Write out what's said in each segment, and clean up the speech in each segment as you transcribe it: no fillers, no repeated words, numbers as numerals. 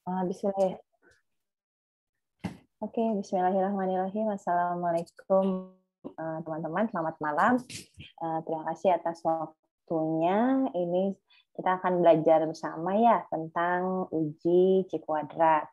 Bismillah. Oke, bismillahirrahmanirrahim. Assalamualaikum teman-teman, selamat malam. Terima kasih atas waktunya. Ini kita akan belajar bersama ya tentang uji C kuadrat.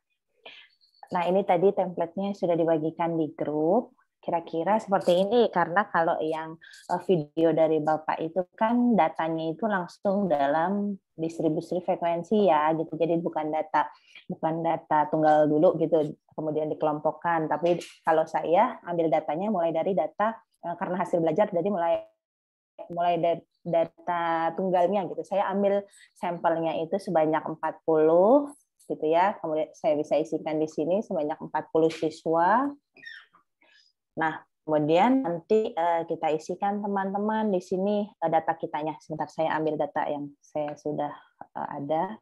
Nah, ini tadi template-nya sudah dibagikan di grup. Kira-kira seperti ini, karena kalau yang video dari Bapak itu kan datanya itu langsung dalam distribusi frekuensi ya, gitu. Jadi bukan data tunggal dulu gitu, kemudian dikelompokkan. Tapi kalau saya ambil datanya mulai dari data karena hasil belajar, jadi mulai dari data tunggalnya gitu. Saya ambil sampelnya itu sebanyak 40 gitu ya. Kemudian saya bisa isikan di sini sebanyak 40 siswa. Nah, kemudian nanti kita isikan teman-teman di sini data kitanya. Sebentar saya ambil data yang saya sudah ada.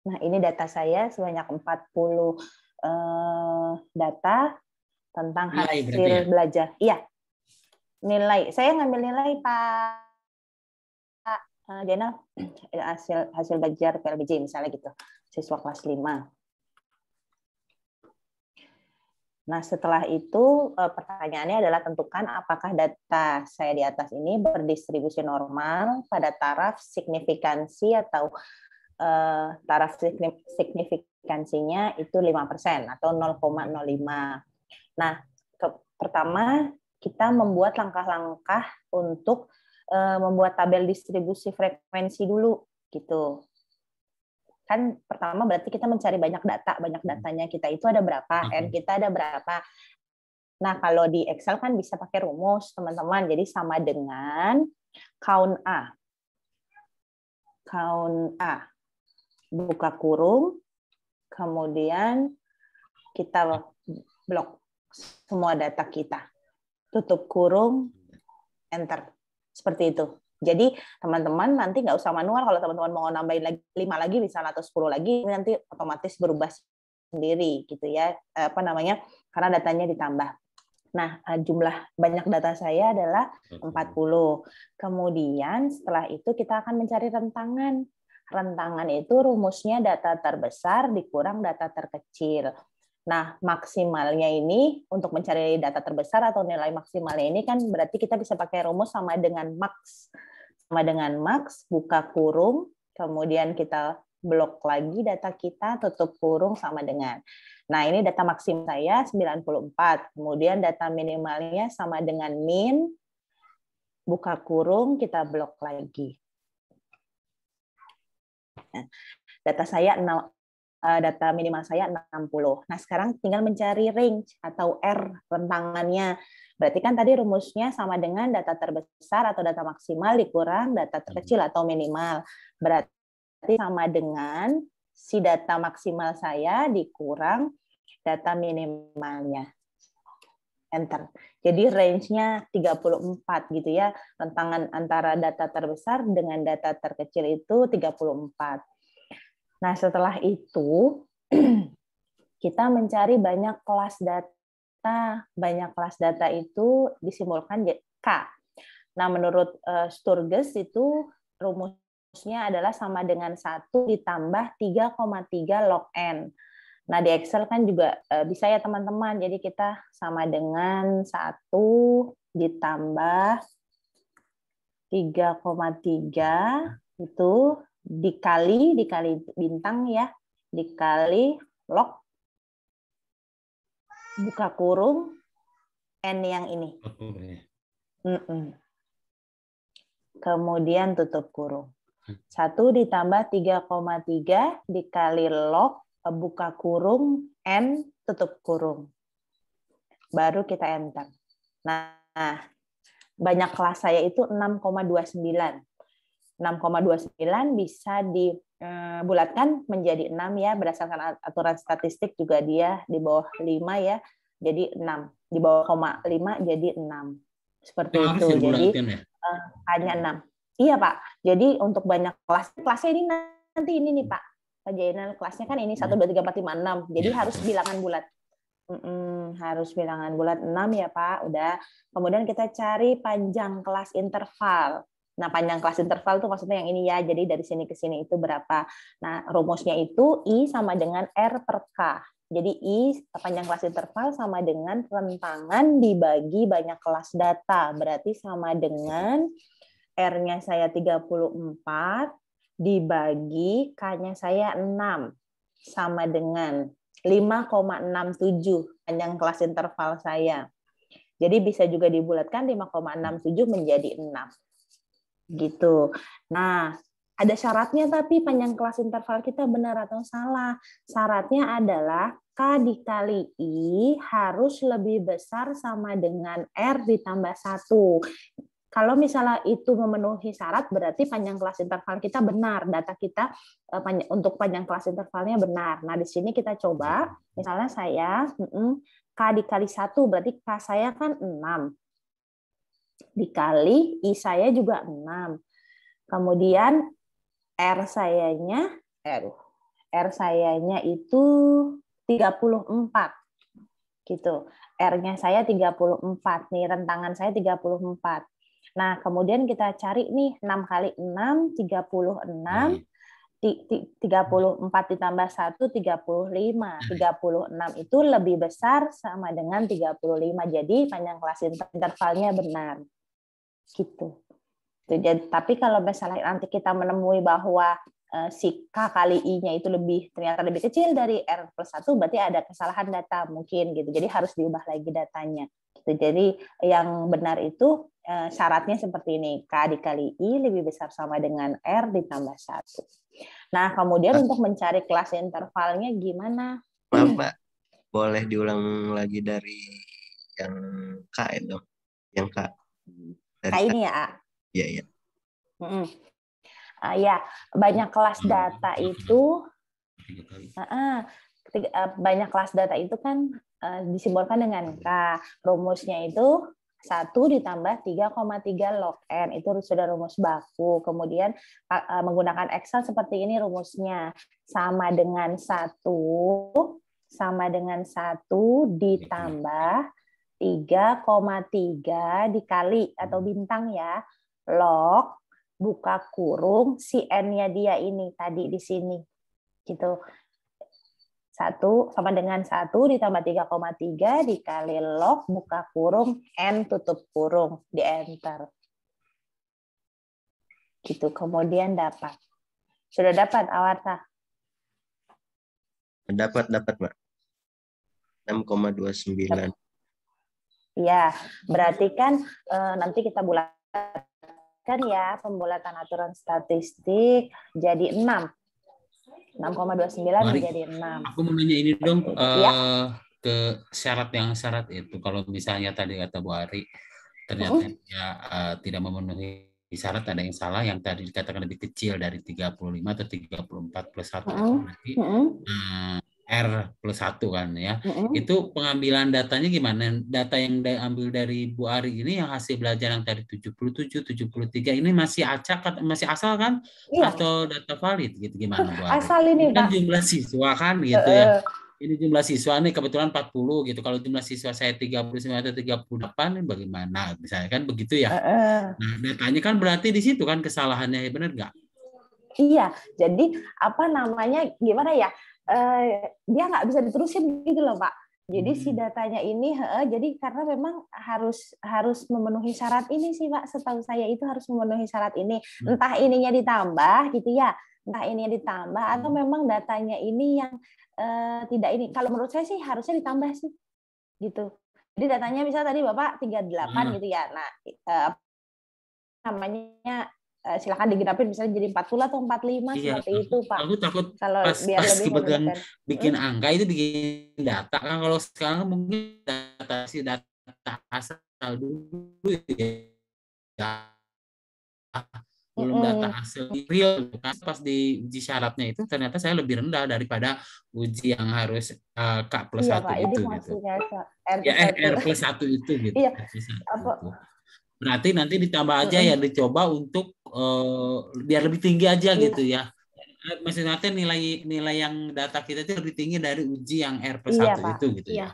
Nah, ini data saya sebanyak 40 data tentang hasil belajar. Iya, nilai. Saya ngambil nilai Pak Diana, hasil belajar PLBJ misalnya gitu, siswa kelas 5. Nah, setelah itu pertanyaannya adalah tentukan apakah data saya di atas ini berdistribusi normal pada taraf signifikansi atau taraf signifikansinya itu 5% atau 0,05. Nah, pertama kita membuat langkah-langkah untuk membuat tabel distribusi frekuensi dulu gitu. Kan pertama berarti kita mencari banyak datanya kita itu ada berapa, N kita ada berapa. Nah, kalau di Excel kan bisa pakai rumus, teman-teman. Jadi sama dengan count A. Count A. Buka kurung, kemudian kita blok semua data kita. Tutup kurung, enter. Seperti itu. Jadi teman-teman nanti nggak usah manual, kalau teman-teman mau nambahin lagi 5 lagi misalnya atau 10 lagi, nanti otomatis berubah sendiri gitu ya. Karena datanya ditambah. Nah, jumlah banyak data saya adalah 40. Kemudian setelah itu kita akan mencari rentangan. Rentangan itu rumusnya data terbesar dikurang data terkecil. Nah, maksimalnya ini untuk mencari data terbesar atau nilai maksimalnya ini kan berarti kita bisa pakai rumus sama dengan max. Sama dengan max, buka kurung, kemudian kita blok lagi data kita, tutup kurung sama dengan. Nah, ini data maksim saya 94. Kemudian data minimalnya sama dengan min, buka kurung, kita blok lagi. Nah, data minimal saya 60. Nah, sekarang tinggal mencari range atau R rentangannya. Berarti kan tadi rumusnya sama dengan data terbesar atau data maksimal dikurang data terkecil atau minimal. Berarti sama dengan si data maksimal saya dikurang data minimalnya. Enter. Jadi range-nya 34 gitu ya. Rentangan antara data terbesar dengan data terkecil itu 34. Nah, setelah itu kita mencari banyak kelas data. Banyak kelas data itu disimbolkan K. Nah, menurut Sturges itu rumusnya adalah sama dengan 1 ditambah 3,3 log N. Nah, di Excel kan juga bisa ya teman-teman. Jadi kita sama dengan 1 ditambah 3,3 itu dikali bintang ya, dikali log buka kurung N yang ini. Kemudian tutup kurung. 1 ditambah 3,3 dikali log buka kurung N tutup kurung. Baru kita enter. Nah, banyak kelas saya itu 6,29. 6,29 bisa dibulatkan menjadi 6 ya, berdasarkan aturan statistik juga dia di bawah 5 ya, jadi 6. Di bawah 0,5 jadi 6. Seperti itu. Jadi hanya 6. Iya Pak. Jadi untuk banyak kelasnya ini nanti ini nih Pak. Pak Jainal kelasnya kan ini 1, 2, 3, 4, 5, 6. Jadi harus bilangan bulat. Harus bilangan bulat 6 ya Pak. Udah. Kemudian kita cari panjang kelas interval. Nah, panjang kelas interval itu maksudnya yang ini ya. Jadi dari sini ke sini itu berapa. Nah, rumusnya itu I sama dengan R per K. Jadi I panjang kelas interval sama dengan rentangan dibagi banyak kelas data. Berarti sama dengan R-nya saya 34 dibagi K-nya saya 6. Sama dengan 5,67 panjang kelas interval saya. Jadi bisa juga dibulatkan 5,67 menjadi 6. Gitu. Nah, ada syaratnya tapi panjang kelas interval kita benar atau salah. Syaratnya adalah K dikali I harus lebih besar sama dengan R ditambah 1. Kalau misalnya itu memenuhi syarat, berarti panjang kelas interval kita benar. Data kita untuk panjang kelas intervalnya benar. Nah, di sini kita coba, misalnya saya K dikali 1, berarti K saya kan 6. Dikali I saya juga 6. Kemudian R sayanya itu 34. Gitu. R-nya saya 34 nih, rentangan saya 34. Nah, kemudian kita cari nih 6 kali 6 36. 34 ditambah 1 35. 36 itu lebih besar sama dengan 35. Jadi panjang kelas intervalnya benar. Gitu. Jadi, tapi kalau misalnya nanti kita menemui bahwa si K kali I-nya itu ternyata lebih kecil dari R plus 1, berarti ada kesalahan data mungkin gitu. Jadi harus diubah lagi datanya. Gitu. Jadi yang benar itu syaratnya seperti ini. K dikali I lebih besar sama dengan R ditambah 1. Nah, kemudian untuk mencari kelas intervalnya gimana? Maaf, Mbak. Boleh diulang lagi dari yang K itu. Yang K. Dari K ini ya, A? Iya, iya. Ya, banyak kelas data itu banyak kelas data itu kan disimbolkan dengan K. Rumusnya itu 1 ditambah 3,3 log N. Itu sudah rumus baku. Kemudian menggunakan Excel seperti ini rumusnya. Sama dengan 1 ditambah 3,3 dikali atau bintang ya, log buka kurung si N-nya dia ini tadi di sini. Gitu. 1 sama dengan 1 ditambah 3,3 dikali log buka kurung N tutup kurung, di enter. Gitu. Kemudian dapat. Sudah dapat Awarta? Dapat, Mbak. 6,29. Iya, berarti kan nanti kita bulatkan ya pembulatan aturan statistik jadi 6. 6,29 menjadi 6. Aku mau nanya ini dong, ke syarat itu. Kalau misalnya tadi kata Bu Ari, ternyata dia tidak memenuhi syarat, ada yang salah, yang tadi dikatakan lebih kecil dari 35 atau 34 plus 1, berarti R plus 1 kan ya. Itu pengambilan datanya gimana? Data yang diambil dari Bu Ari ini yang hasil belajar yang tadi 77, 73 ini masih acak, masih asal kan? Iya. Atau data valid gitu, gimana Bu Ari? Asal ini kan Pak. Jumlah siswa kan gitu ya. Ini jumlah siswa nih kebetulan 40 gitu. Kalau jumlah siswa saya 39 atau 38 bagaimana? Misalnya kan begitu ya. Nah, datanya kan berarti di situ kan kesalahannya, benar nggak? Iya. Jadi gimana ya? Dia nggak bisa diterusin gitu loh Pak. Jadi si datanya ini, jadi karena memang harus memenuhi syarat ini sih Pak. Setahu saya itu harus memenuhi syarat ini. Entah ininya ditambah gitu ya, entah ininya ditambah atau memang datanya ini yang tidak ini. Kalau menurut saya sih harusnya ditambah sih, gitu. Jadi datanya misalnya tadi Bapak 38 gitu ya. Nah, namanya silakan digenapin misalnya jadi 40 atau 45 seperti itu Pak. Aku takut kalau pas lebih kebetulan bikin angka itu bikin data kan, kalau sekarang mungkin data asal dulu ya. Belum data hasil real kan, pas di uji syaratnya itu ternyata saya lebih rendah daripada uji yang harus K plus 1 itu gitu. R plus 1 itu gitu. Iya. Berarti nanti ditambah aja ya, dicoba untuk biar lebih tinggi aja gitu ya. Maksudnya nilai yang data kita itu lebih tinggi dari uji yang R+1 Pak. itu gitu ya.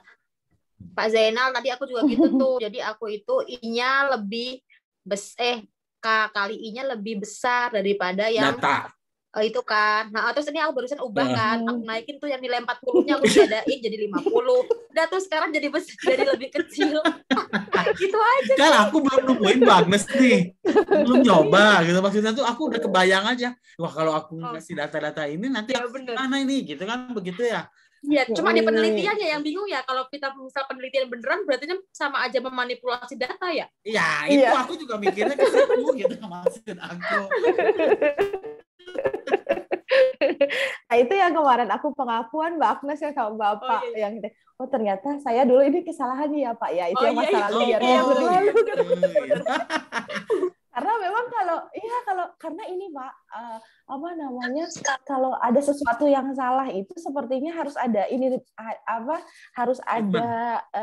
Pak Zainal, tadi aku juga gitu tuh. Jadi aku itu I-nya lebih K kali I-nya lebih besar daripada yang Data. itu kan. Nah, terus ini aku barusan ubah kan. Aku naikin tuh yang nilai 40-nya aku tiadain jadi 50. Udah tuh sekarang jadi lebih kecil. Gitu aja. Kan aku belum nemuin Bagnes nih. Belum nyoba gitu. Maksudnya tuh aku udah kebayang aja. Wah, kalau aku ngasih data-data ini nanti mana ini gitu kan, begitu ya. Iya, cuma di penelitiannya yang bingung ya. Kalau kita misal penelitian beneran berarti sama aja memanipulasi data ya. Iya, itu aku juga mikirnya ke situ gitu maksud aku. Nah, itu yang kemarin aku pengakuan Mbak Agnes ya sama Bapak yang ternyata saya dulu ini kesalahan ya Pak ya, itu yang masa lalu ya. Karena memang karena ini Pak kalau ada sesuatu yang salah itu sepertinya harus ada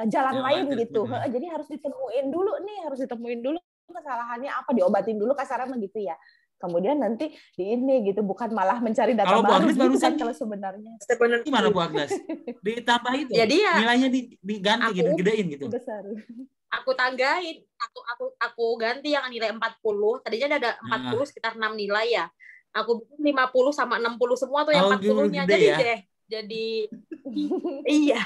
jalan lain gitu. Jadi harus ditemuin dulu kesalahannya apa, diobatin dulu kasarnya begitu ya. Kemudian nanti di ini gitu, bukan malah mencari data kalau baru gitu kan kalau sebenarnya. Gimana Bu Agnes? Ditambah itu? Jadi ya, nilainya diganti gitu, gedein gitu. Besar. Aku tanggain, aku ganti yang nilai 40. Tadinya ada 40 sekitar 6 nilai ya. Aku bikin 50 sama 60 semua tuh yang 40-nya. Jadi ya? Jadi iya.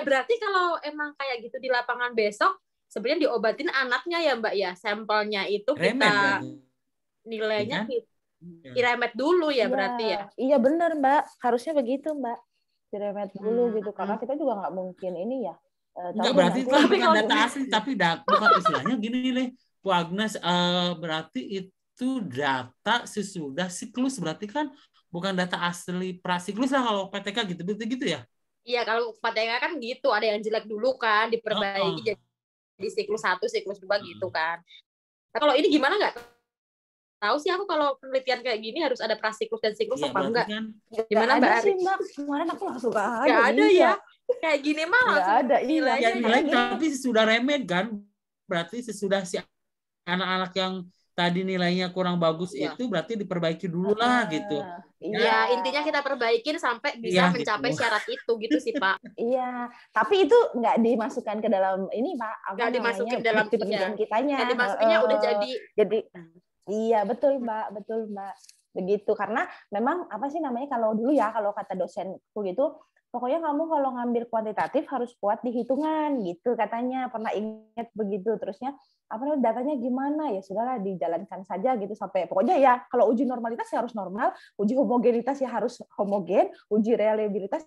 Berarti kalau emang kayak gitu di lapangan besok sebenarnya diobatin anaknya ya Mbak ya. Sampelnya itu kita nilainya diremet dulu ya berarti ya. Iya benar Mbak, harusnya begitu Mbak, diremet dulu gitu karena kita juga nggak mungkin ini ya. Enggak berarti itu bukan data asli tapi bukan istilahnya gini nih Bu Agnes, berarti itu data sesudah siklus, berarti kan bukan data asli prasiklus lah kalau PTK gitu ya. Iya kalau PTK kan gitu, ada yang jelek dulu kan diperbaiki jadi siklus 1 siklus 2 gitu kan. Nah, kalau ini gimana nggak tahu sih aku kalau penelitian kayak gini harus ada prasiklus dan siklus apa enggak? Kan, gimana Mbak Ari? Kemarin aku langsung nggak ada ya. Kayak gini mah langsung ada nilai tapi sesudah remed kan, berarti sesudah si anak-anak yang tadi nilainya kurang bagus itu berarti diperbaiki dulu lah gitu. Iya, intinya kita perbaikin sampai bisa mencapai syarat itu gitu sih Pak. Iya, tapi itu nggak dimasukkan ke dalam ini Pak. Nggak dimasukin dalam penelitian kitanya. Nggak dimasukinnya udah jadi. Iya betul Mbak. Begitu karena memang apa sih namanya kalau dulu ya kalau kata dosenku gitu, pokoknya kamu kalau ngambil kuantitatif harus kuat di hitungan gitu katanya, pernah ingat begitu. Terusnya datanya gimana ya sudahlah dijalankan saja gitu sampai pokoknya ya kalau uji normalitas ya harus normal, uji homogenitas ya harus homogen, uji reliabilitas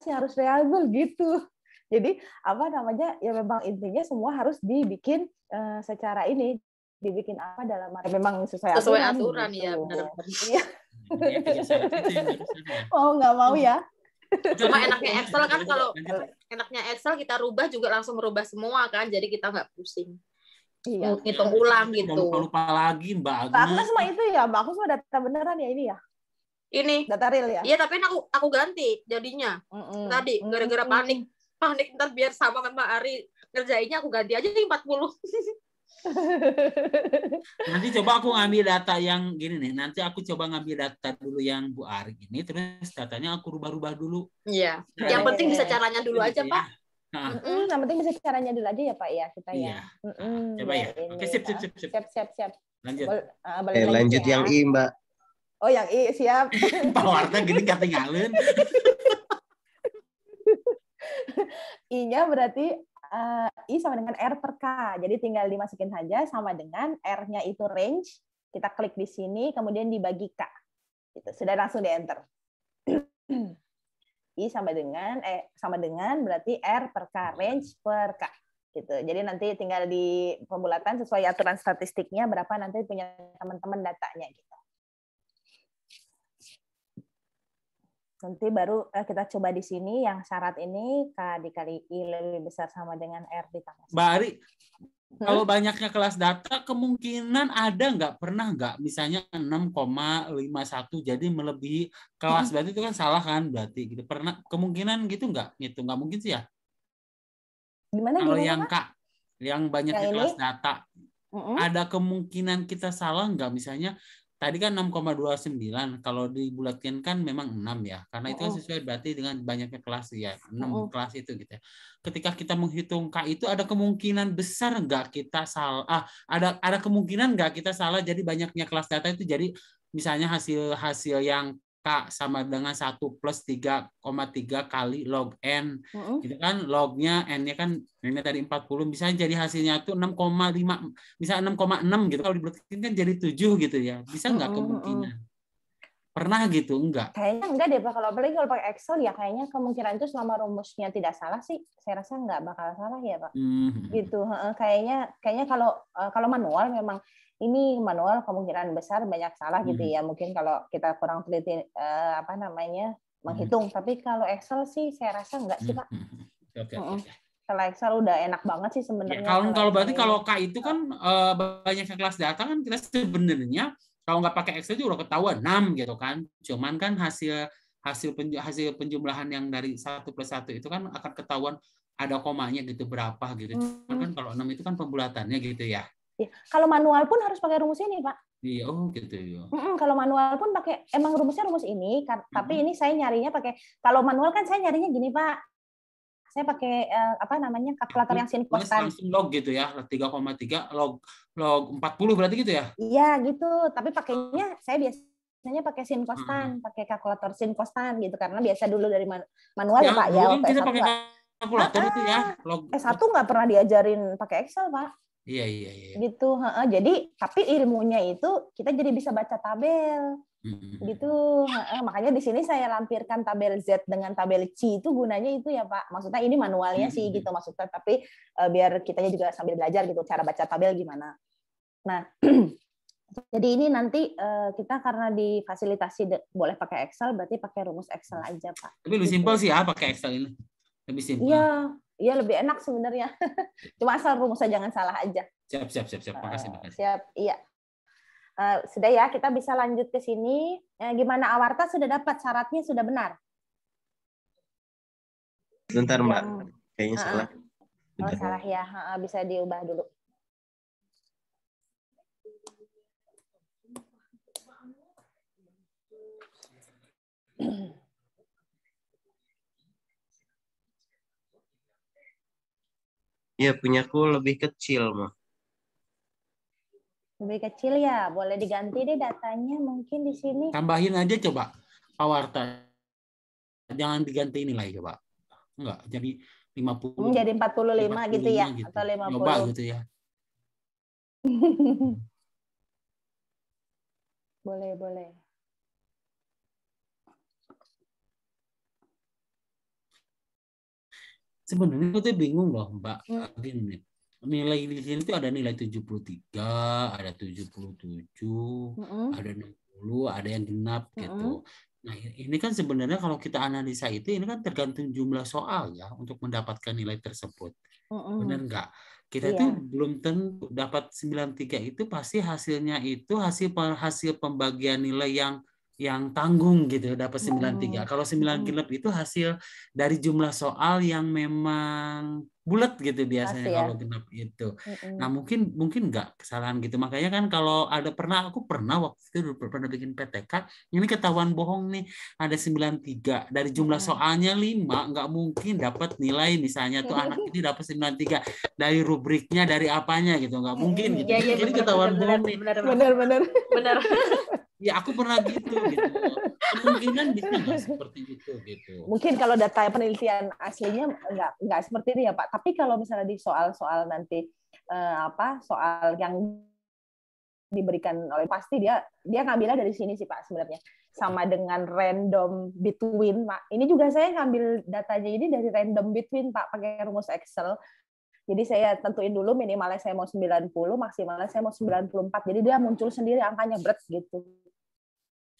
ya harus reliable gitu. Jadi ya memang intinya semua harus dibikin secara ini. Dibikin dalam memang sesuai aturan gitu. Ya benar. Iya. Nggak mau ya. Cuma enaknya Excel kan kalau enaknya Excel kita rubah juga langsung merubah semua kan, jadi kita nggak pusing. Iya. Ngitung ulang gitu. Lupa lagi Mbak Agnes mah itu ya, Mbak Agnes mah data beneran ya ini ya. Ini data real ya. Iya tapi aku ganti jadinya. Tadi gara-gara panik ntar biar sama Mbak Ari ngerjainnya aku ganti aja 40. Nanti coba aku ngambil data yang gini nih. Nanti aku coba ngambil data dulu yang Bu Ari ini, terus datanya aku rubah-rubah dulu. Iya. Yang penting bisa caranya dulu aja, Pak. Yang penting bisa caranya dulu aja ya, Pak ya kita ya. Coba ya. Oke, sip. Siap. Lanjut. Lanjut yang I, Mbak. Oh, yang I, siap. Pak Warta gini ketinggalan. I-nya berarti I sama dengan R per K. Jadi tinggal dimasukin saja sama dengan R-nya itu range. Kita klik di sini, kemudian dibagi K. Gitu. Sudah langsung di-enter. I sama dengan berarti R per K, range per K. Gitu. Jadi nanti tinggal di pembulatan sesuai aturan statistiknya berapa nanti punya teman-teman datanya gitu. Nanti baru kita coba di sini yang syarat ini K dikali I lebih besar sama dengan R ditambah. Mbak Ari, kalau banyaknya kelas data kemungkinan pernah nggak misalnya 6,51 jadi melebihi kelas, berarti itu kan salah kan berarti gitu. Pernah kemungkinan gitu nggak? Gitu nggak mungkin sih ya. Gimana kalau yang Kak yang banyaknya kelas data ada kemungkinan kita salah nggak? Misalnya tadi kan 6,29, kalau dibulatkan kan memang 6 ya, karena itu kan sesuai berarti dengan banyaknya kelas ya, 6 kelas itu gitu ya. Ketika kita menghitung K itu ada kemungkinan besar nggak kita salah? Ada kemungkinan nggak kita salah, jadi banyaknya kelas data itu jadi misalnya hasil yang K sama dengan 1 plus 3,3 kali log N. Gitu kan, lognya, N-nya kan ini tadi 40, misalnya jadi hasilnya itu 6,5, misalnya 6,6 gitu. Kalau dibuktikan kan jadi 7 gitu ya. Bisa nggak kemungkinan? Pernah gitu? Enggak? Kayaknya enggak deh Pak. Kalau apalagi kalau pakai Excel ya kayaknya kemungkinan itu selama rumusnya tidak salah sih, saya rasa nggak bakal salah ya Pak. Gitu. Kayaknya kalau manual memang ini manual kemungkinan besar banyak salah gitu ya. Mungkin kalau kita kurang teliti menghitung. Tapi kalau Excel sih saya rasa enggak sih Pak. Oke. Kalau Excel udah enak banget sih sebenarnya. Ya, kalau berarti kalau K itu kan banyak kelas data kan kita sebenarnya kalau nggak pakai Excel juga udah ketahuan 6 gitu kan. Cuman kan hasil penjumlahan yang dari 1 plus 1 itu kan akan ketahuan ada komanya gitu berapa gitu. Cuman kan kalau 6 itu kan pembulatannya gitu ya. Ya, kalau manual pun harus pakai rumus ini, Pak. Iya, gitu ya. Kalau manual pun pakai emang rumusnya rumus ini, tapi ini saya nyarinya pakai, kalau manual kan saya nyarinya gini, Pak. Saya pakai kalkulator yang sin konstan. Langsung log gitu ya, 3,3 log 40 berarti gitu ya? Iya, gitu. Tapi pakainya saya biasanya pakai sin konstan, pakai kalkulator sin konstan gitu karena biasa dulu dari manual ya, Pak ya. Waktu kita pakai kalkulator itu ya. S1 nggak pernah diajarin pakai Excel, Pak. Iya. Gitu. Jadi tapi ilmunya itu kita jadi bisa baca tabel. Gitu. Makanya di sini saya lampirkan tabel Z dengan tabel C itu gunanya itu ya Pak. Maksudnya ini manualnya sih gitu maksudnya, tapi biar kitanya juga sambil belajar gitu cara baca tabel gimana. Nah, jadi ini nanti kita karena difasilitasi boleh pakai Excel, berarti pakai rumus Excel aja Pak. Tapi lebih simpel sih ya pakai Excel ini. Lebih simpel. Iya lebih enak sebenarnya. Cuma asal rumusnya jangan salah aja. Siap. Makasih. Siap, iya. Sudah ya, kita bisa lanjut ke sini. Gimana Awarta sudah dapat syaratnya sudah benar? Bentar Mbak, kayaknya salah. Salah ya, bisa diubah dulu. Iya, punyaku lebih kecil, Mah. Lebih kecil ya, boleh diganti deh datanya mungkin di sini. Tambahin aja coba Awarta. Jangan diganti nilai coba. Enggak, jadi 50. Jadi 45 gitu ya gitu. Atau 50. Coba gitu ya. Boleh. Sebenarnya aku tuh bingung loh, Mbak. Gini, nilai di sini tuh ada nilai 73, ada 77, ada 60, ada yang genap gitu. Nah, ini kan sebenarnya kalau kita analisa itu ini kan tergantung jumlah soal ya untuk mendapatkan nilai tersebut. Benar nggak? Kita tuh belum tentu dapat 93 itu pasti hasilnya itu hasil pembagian nilai yang tanggung gitu dapat 93. Kalau 9 genap itu hasil dari jumlah soal yang memang bulat gitu biasanya kalau genap itu. Nah, mungkin nggak kesalahan gitu. Makanya kan kalau aku pernah waktu itu pernah bikin PTK, ini ketahuan bohong nih, ada 93 dari jumlah soalnya 5, nggak mungkin dapat nilai misalnya tuh anak ini dapat 93 dari rubriknya dari apanya gitu, nggak mungkin gitu. Jadi ketahuan bohong nih. Benar. Ya aku pernah gitu. Kemungkinan bisa nggak seperti itu gitu. Mungkin kalau data penelitian aslinya nggak seperti itu ya Pak. Tapi kalau misalnya di soal-soal nanti soal yang diberikan oleh pasti dia ngambilnya dari sini sih Pak sebenarnya. Sama dengan random between Pak. Ini juga saya ngambil datanya ini dari random between Pak pakai rumus Excel. Jadi saya tentuin dulu minimalnya saya mau 90, maksimalnya saya mau 94. Jadi dia muncul sendiri angkanya berat gitu.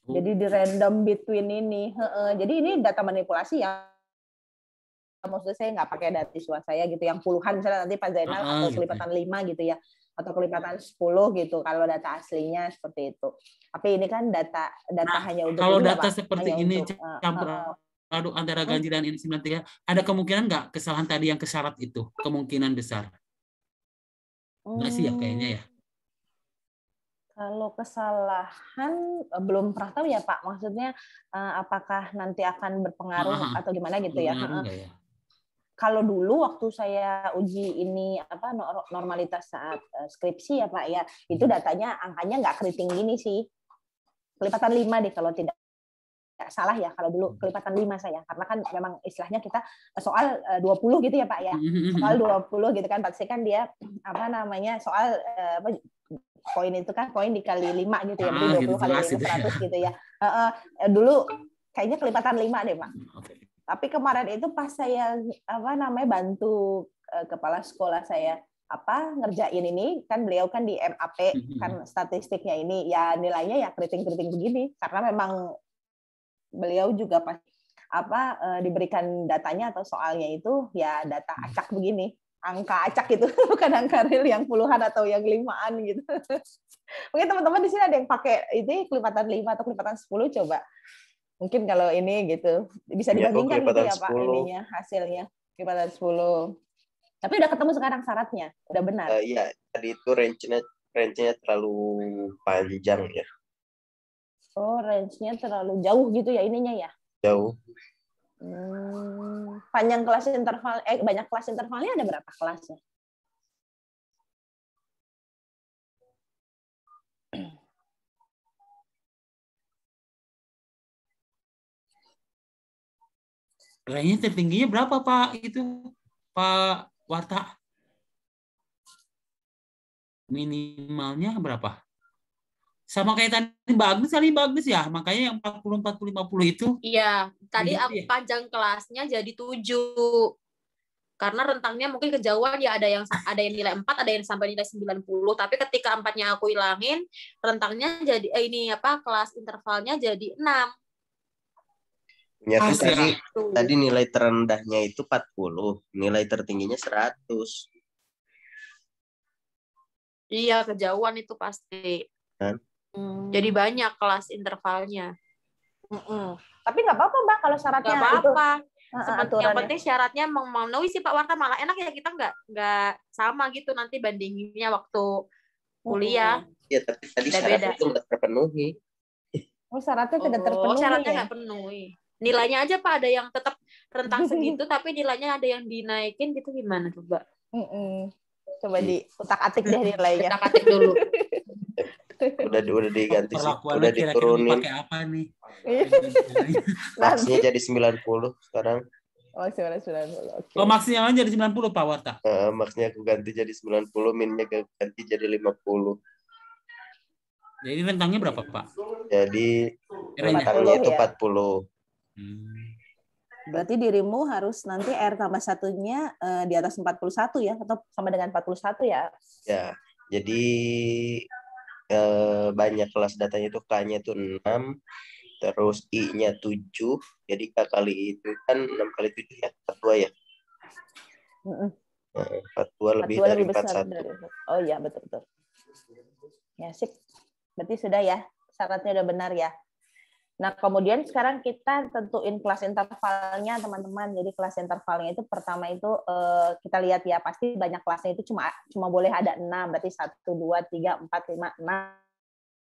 Jadi di random between ini. Jadi ini data manipulasi ya. Maksudnya saya nggak pakai data siswa saya gitu yang puluhan misalnya nanti Pak Zainal atau kelipatan 5 gitu ya. Atau kelipatan 10 gitu kalau data aslinya seperti itu. Tapi ini kan data hanya untuk kalau ini, data Pak, seperti ini campur aduk antara ganjil dan ini 93, ada kemungkinan nggak kesalahan tadi yang kesyarat itu? Kemungkinan besar. Nggak sih ya kayaknya ya. Kalau kesalahan belum pernah tahu ya Pak. Maksudnya apakah nanti akan berpengaruh atau gimana gitu ya? Ya? Kalau dulu waktu saya uji ini normalitas saat skripsi ya Pak ya, itu datanya angkanya nggak keriting gini sih. Kelipatan 5 deh kalau tidak salah ya, kalau dulu kelipatan 5 saya, karena kan memang istilahnya kita soal 20 gitu ya Pak ya, soal 20 gitu kan, pasti kan dia soal poin itu kan poin dikali 5 gitu ya, berarti 20 kali 5 100 gitu ya. Dulu kayaknya kelipatan 5 deh Pak. Tapi kemarin itu pas saya bantu kepala sekolah saya ngerjain ini, kan beliau kan di MAP kan statistiknya ini ya nilainya ya keriting-keriting begini, karena memang beliau juga pas diberikan datanya atau soalnya itu ya data acak begini, angka acak gitu, bukan angka real yang puluhan atau yang 5-an gitu. Mungkin teman-teman di sini ada yang pakai ini kelipatan 5 atau kelipatan 10, coba. Mungkin kalau ini gitu bisa dibandingkan gitu ya Pak 10. Ininya hasilnya kelipatan 10. Tapi udah ketemu sekarang syaratnya, udah benar. Iya, tadi itu range-nya terlalu panjang ya. Oh, range-nya terlalu jauh gitu ya ininya ya? Jauh. Panjang kelas interval, banyak kelas intervalnya ada berapa kelasnya? Range tertingginya berapa Pak itu Pak Warta? Minimalnya berapa? Sama kayak tadi bagus ya, makanya yang 40 40 50 itu. Iya, tadi aku panjang kelasnya jadi 7. Karena rentangnya mungkin kejauhan ya, ada yang nilai 4, ada yang sampai nilai 90, tapi ketika 4-nya aku hilangin, rentangnya jadi kelas intervalnya jadi 6. Ya kan tadi nilai terendahnya itu 40, nilai tertingginya 100. Iya, kejauhan itu pasti. Kan? Jadi banyak kelas intervalnya. Tapi nggak apa-apa Mbak kalau syaratnya nggak apa-apa. itu. Yang penting syaratnya memenuhi sih Pak Warta, malah enak ya, kita nggak sama gitu nanti bandinginnya waktu kuliah. Iya, tapi tadi syaratnya itu nggak terpenuhi. Oh, syaratnya tidak terpenuhi. Syaratnya nggak penuhi. Nilainya aja Pak ada yang tetap rentang segitu, tapi nilainya ada yang dinaikin gitu, gimana coba? Coba diutak-atik deh nilainya. Utak-atik dulu. Udah diganti sih, udah diturunin. Pakai apa nih? Maksnya jadi 90 sekarang. Oh, 90. Okay. Oh, maksnya jadi 90 Pak Warta. Maksnya aku ganti jadi 90, minnya ganti jadi 50. Jadi rentangnya berapa Pak? Jadi rentangnya itu 40. Berarti dirimu harus nanti R tambah 1-nya di atas 41 ya, atau sama dengan 41 ya? Ya, jadi banyak kelas datanya itu K-nya itu 6, terus I-nya 7, jadi K kali itu kan 6 kali 7 ya, 42 ya? 42 lebih dari 41. Oh iya, betul-betul. Ya, sip. Berarti sudah ya, syaratnya udah benar ya. Nah, kemudian sekarang kita tentuin kelas intervalnya, teman-teman. Jadi kelas intervalnya itu pertama itu kita lihat ya, pasti banyak kelasnya itu cuma boleh ada 6, berarti 1, 2, 3, 4, 5,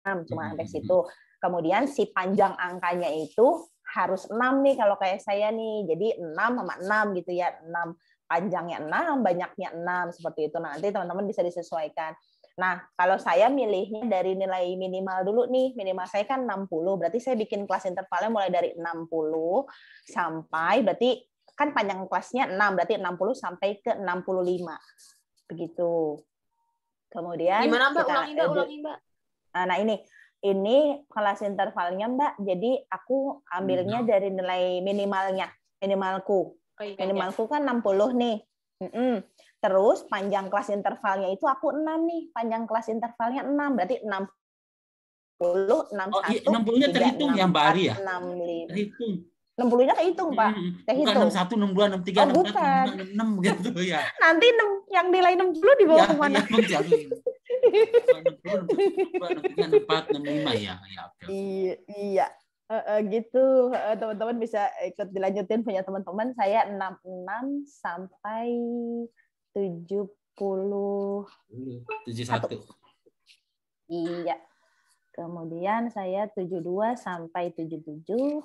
6, cuma sampai situ. Kemudian si panjang angkanya itu harus 6 nih kalau kayak saya nih. Jadi 6 sama 6 gitu ya. 6 panjangnya 6, banyaknya 6 seperti itu. Nah, nanti teman-teman bisa disesuaikan. Nah, kalau saya milihnya dari nilai minimal dulu nih, minimal saya kan 60, berarti saya bikin kelas intervalnya mulai dari 60 sampai, berarti kan panjang kelasnya 6, berarti 60 sampai ke 65. Begitu. Kemudian gimana Mbak? Ulangi Mbak. Nah, ini kelas intervalnya Mbak, jadi aku ambilnya dari nilai minimalku. Minimalku kan 60 nih. Terus panjang kelas intervalnya itu aku 6 nih. Panjang kelas intervalnya 6. Berarti 60, 61, 60-nya terhitung ya Mbak Ari ya? 65. Terhitung. 60-nya kehitung, Pak. Bukan 61, 62, 63, 64, 65, 66 gitu ya. Nanti yang nilai 60 dibawa kemana? Ya, 60, 64, 65 ya. Iya. Gitu, teman-teman bisa ikut dilanjutin punya teman-teman. Saya 66 sampai 71. Iya. Kemudian saya 72 sampai 77,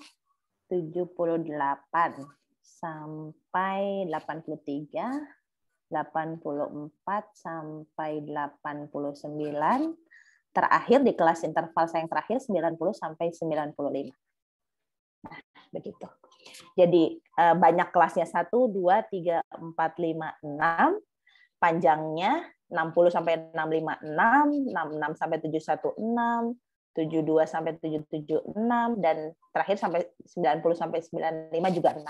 78 sampai 83, 84 sampai 89. Terakhir di kelas interval saya yang terakhir 90 sampai 95. Nah, begitu. Jadi banyak kelasnya 1, 2, 3, 4, 5, 6. Panjangnya 60 sampai 656, 66 sampai 716, 72 sampai 776, dan terakhir sampai 90 sampai 95 juga 6.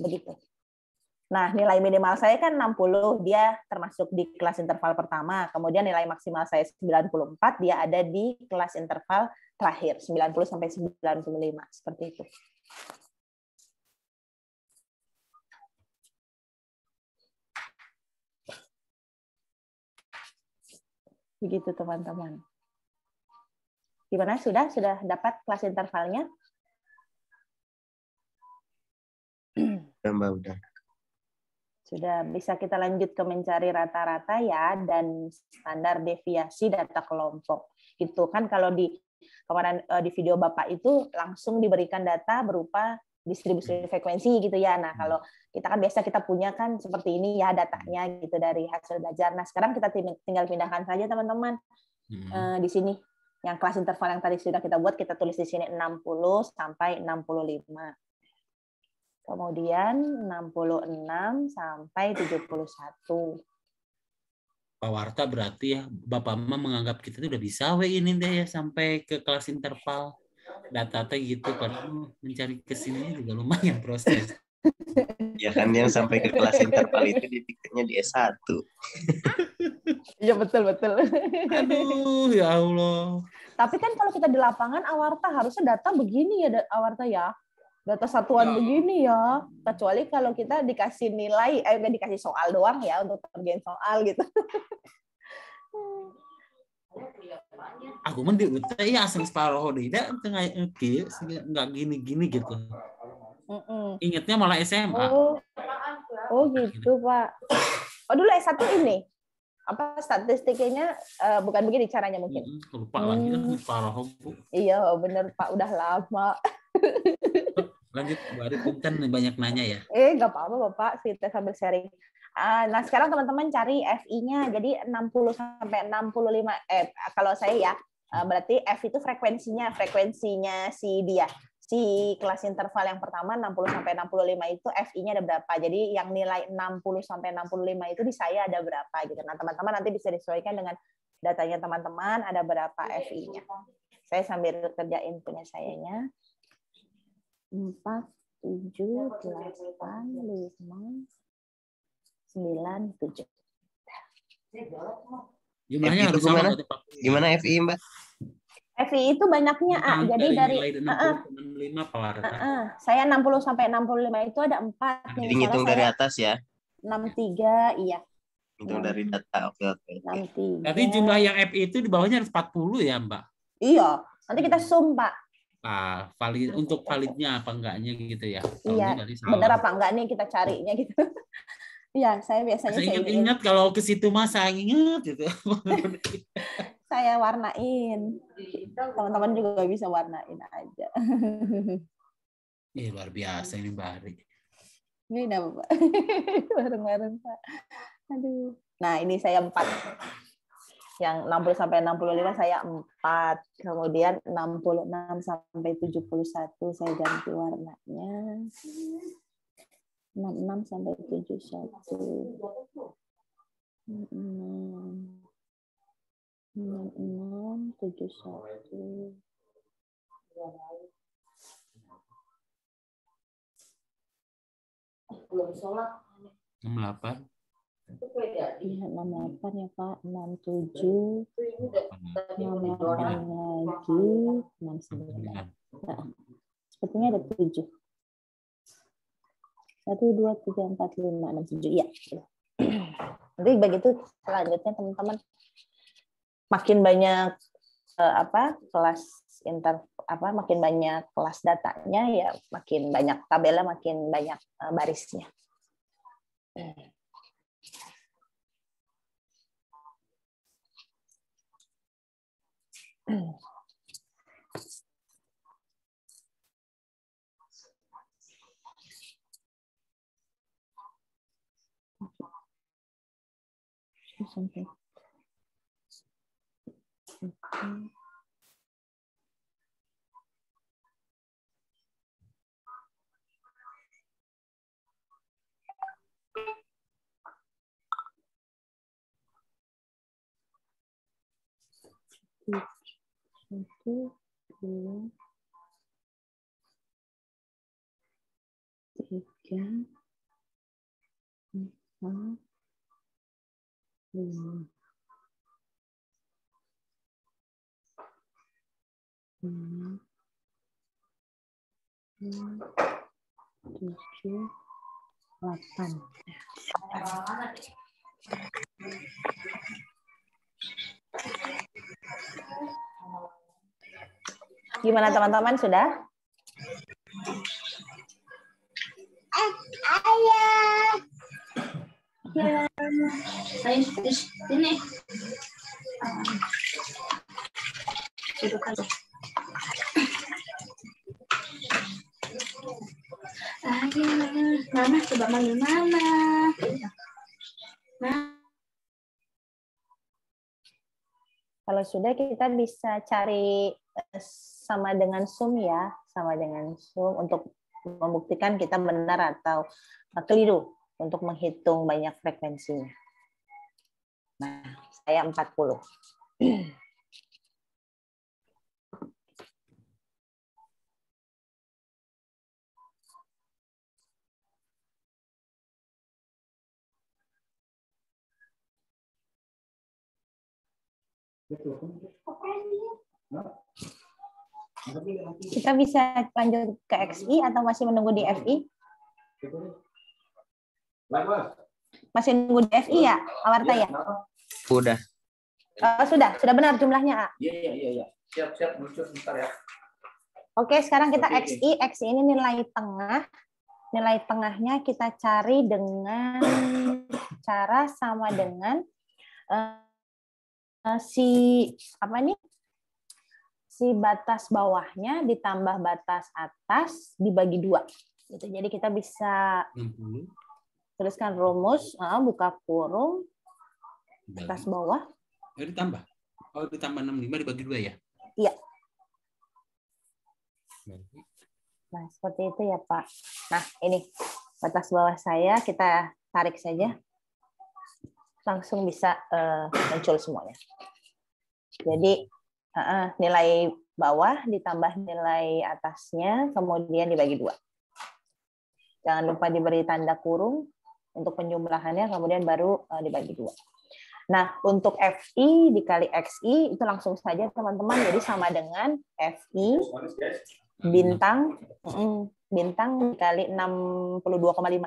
Begitu. Nah, nilai minimal saya kan 60, dia termasuk di kelas interval pertama. Kemudian nilai maksimal saya 94, dia ada di kelas interval terakhir, 90 sampai 95, seperti itu. Begitu teman-teman. Gimana, sudah dapat kelas intervalnya? Mbak, udah. Sudah bisa kita lanjut ke mencari rata-rata ya, dan standar deviasi data kelompok. Itu kan kalau kemarin di video Bapak itu langsung diberikan data berupa distribusi frekuensi gitu ya. Nah, kalau kita kan biasa kita punya kan seperti ini ya datanya gitu dari hasil belajar. Nah, sekarang kita tinggal pindahkan saja teman-teman di sini. Yang kelas interval yang tadi sudah kita buat, kita tulis di sini 60 sampai 65. Kemudian 66 sampai 71. Pak Warta berarti ya Bapak Mama menganggap kita itu udah bisa ini deh ya sampai ke kelas interval data gitu, karena mencari kesininya juga lumayan proses. Ya kan yang sampai ke kelas interval itu dipikirnya di S1. Iya betul. Aduh ya Allah. Tapi kan kalau kita di lapangan Awarta harusnya data begini ya Awarta ya. Data satuan begini ya. Kecuali kalau kita dikasih nilai, dikasih soal doang ya untuk kerjain soal gitu. Aku mah di UTI asal separuh tidak nggak gini gitu. Ingatnya malah SMA. Oh gitu Pak. Oh dulu S1 ini apa statistiknya bukan begini caranya mungkin. Lupa lagi lah parah Bu. Iya bener Pak, udah lama. Lanjut Bu Ari, punten banyak nanya ya. Nggak apa-apa Bapak, kita sambil sharing. Nah sekarang teman-teman cari FI-nya, jadi 60 sampai 65. Kalau saya ya, berarti F itu frekuensinya si kelas interval yang pertama 60 sampai 65 itu FI-nya ada berapa. Jadi yang nilai 60 sampai 65 itu di saya ada berapa gitu. Nah, teman-teman nanti bisa disesuaikan dengan datanya teman-teman ada berapa FI-nya. Saya sambil kerjain punya sayanya. 4 7 8 5 9 7. Jumlahnya harus sama Pak. Gimana FI, Mbak? FI itu banyaknya A. Jadi dari 65 Pak Warta. Saya 60 sampai 65 itu ada 4 nih. Jadi ngitung dari atas ya. 63, iya. Hitung dari data. Oke. 63. Tapi jumlah yang FI itu di bawahnya harus 40 ya, Mbak? Iya. Nanti kita sum, Pak. Valid untuk validnya apa enggaknya gitu ya. Iya. Benar apa enggak nih kita carinya gitu. Iya, saya biasanya saya ingat kalau ke situ Mas saya ingat gitu. Saya warnain. Teman-teman juga bisa warnain aja. Luar biasa ini Mbak Ari. Ini apa, Pak? Bareng-bareng, Pak. Aduh. Nah, ini saya 4. Yang 60 sampai 65 saya 4. Kemudian 66 sampai 71 saya ganti warnanya. 66 sampai 71. 66 71. Belum sholat. 68. Iya, 68 ya Pak. 67. 68 lagi. 69. Nah, sepertinya ada 7. 1, 2, 3, 4, 5, 6, 7. Iya. Jadi begitu selanjutnya teman-teman. Makin banyak kelas makin banyak kelas datanya ya makin banyak tabelnya, makin banyak barisnya. Sampai. Satu, dua, tiga, empat, lima, enam, tujuh, 8. Gimana teman-teman, sudah? Ayah. Ayo sini. Duduk aja. Ayah, Mama coba manggil Mama. Kalau sudah, kita bisa cari sama dengan Zoom ya, sama dengan Zoom untuk membuktikan kita benar atau keliru untuk menghitung banyak frekuensinya. Nah, saya 40. Kita bisa lanjut ke XI atau masih menunggu di FI? Masih menunggu di FI ya, Awarta ya? Udah. Sudah benar jumlahnya. Iya. Siap, muncul bentar ya. Oke, sekarang kita XI. XI ini nilai tengah. Nilai tengahnya kita cari dengan cara sama dengan si batas bawahnya ditambah batas atas dibagi 2. Gitu. Jadi kita bisa tuliskan rumus, buka kurung, atas bawah. Ditambah. Oh, ditambah 65 dibagi 2 ya? Iya. Nah, seperti itu ya, Pak. Nah, ini batas bawah saya, kita tarik saja. Langsung bisa muncul semuanya. Jadi, nilai bawah ditambah nilai atasnya, kemudian dibagi 2. Jangan lupa diberi tanda kurung untuk penjumlahannya, kemudian baru dibagi 2. Nah, untuk FI dikali XI itu langsung saja teman-teman, jadi sama dengan FI bintang dikali 62,5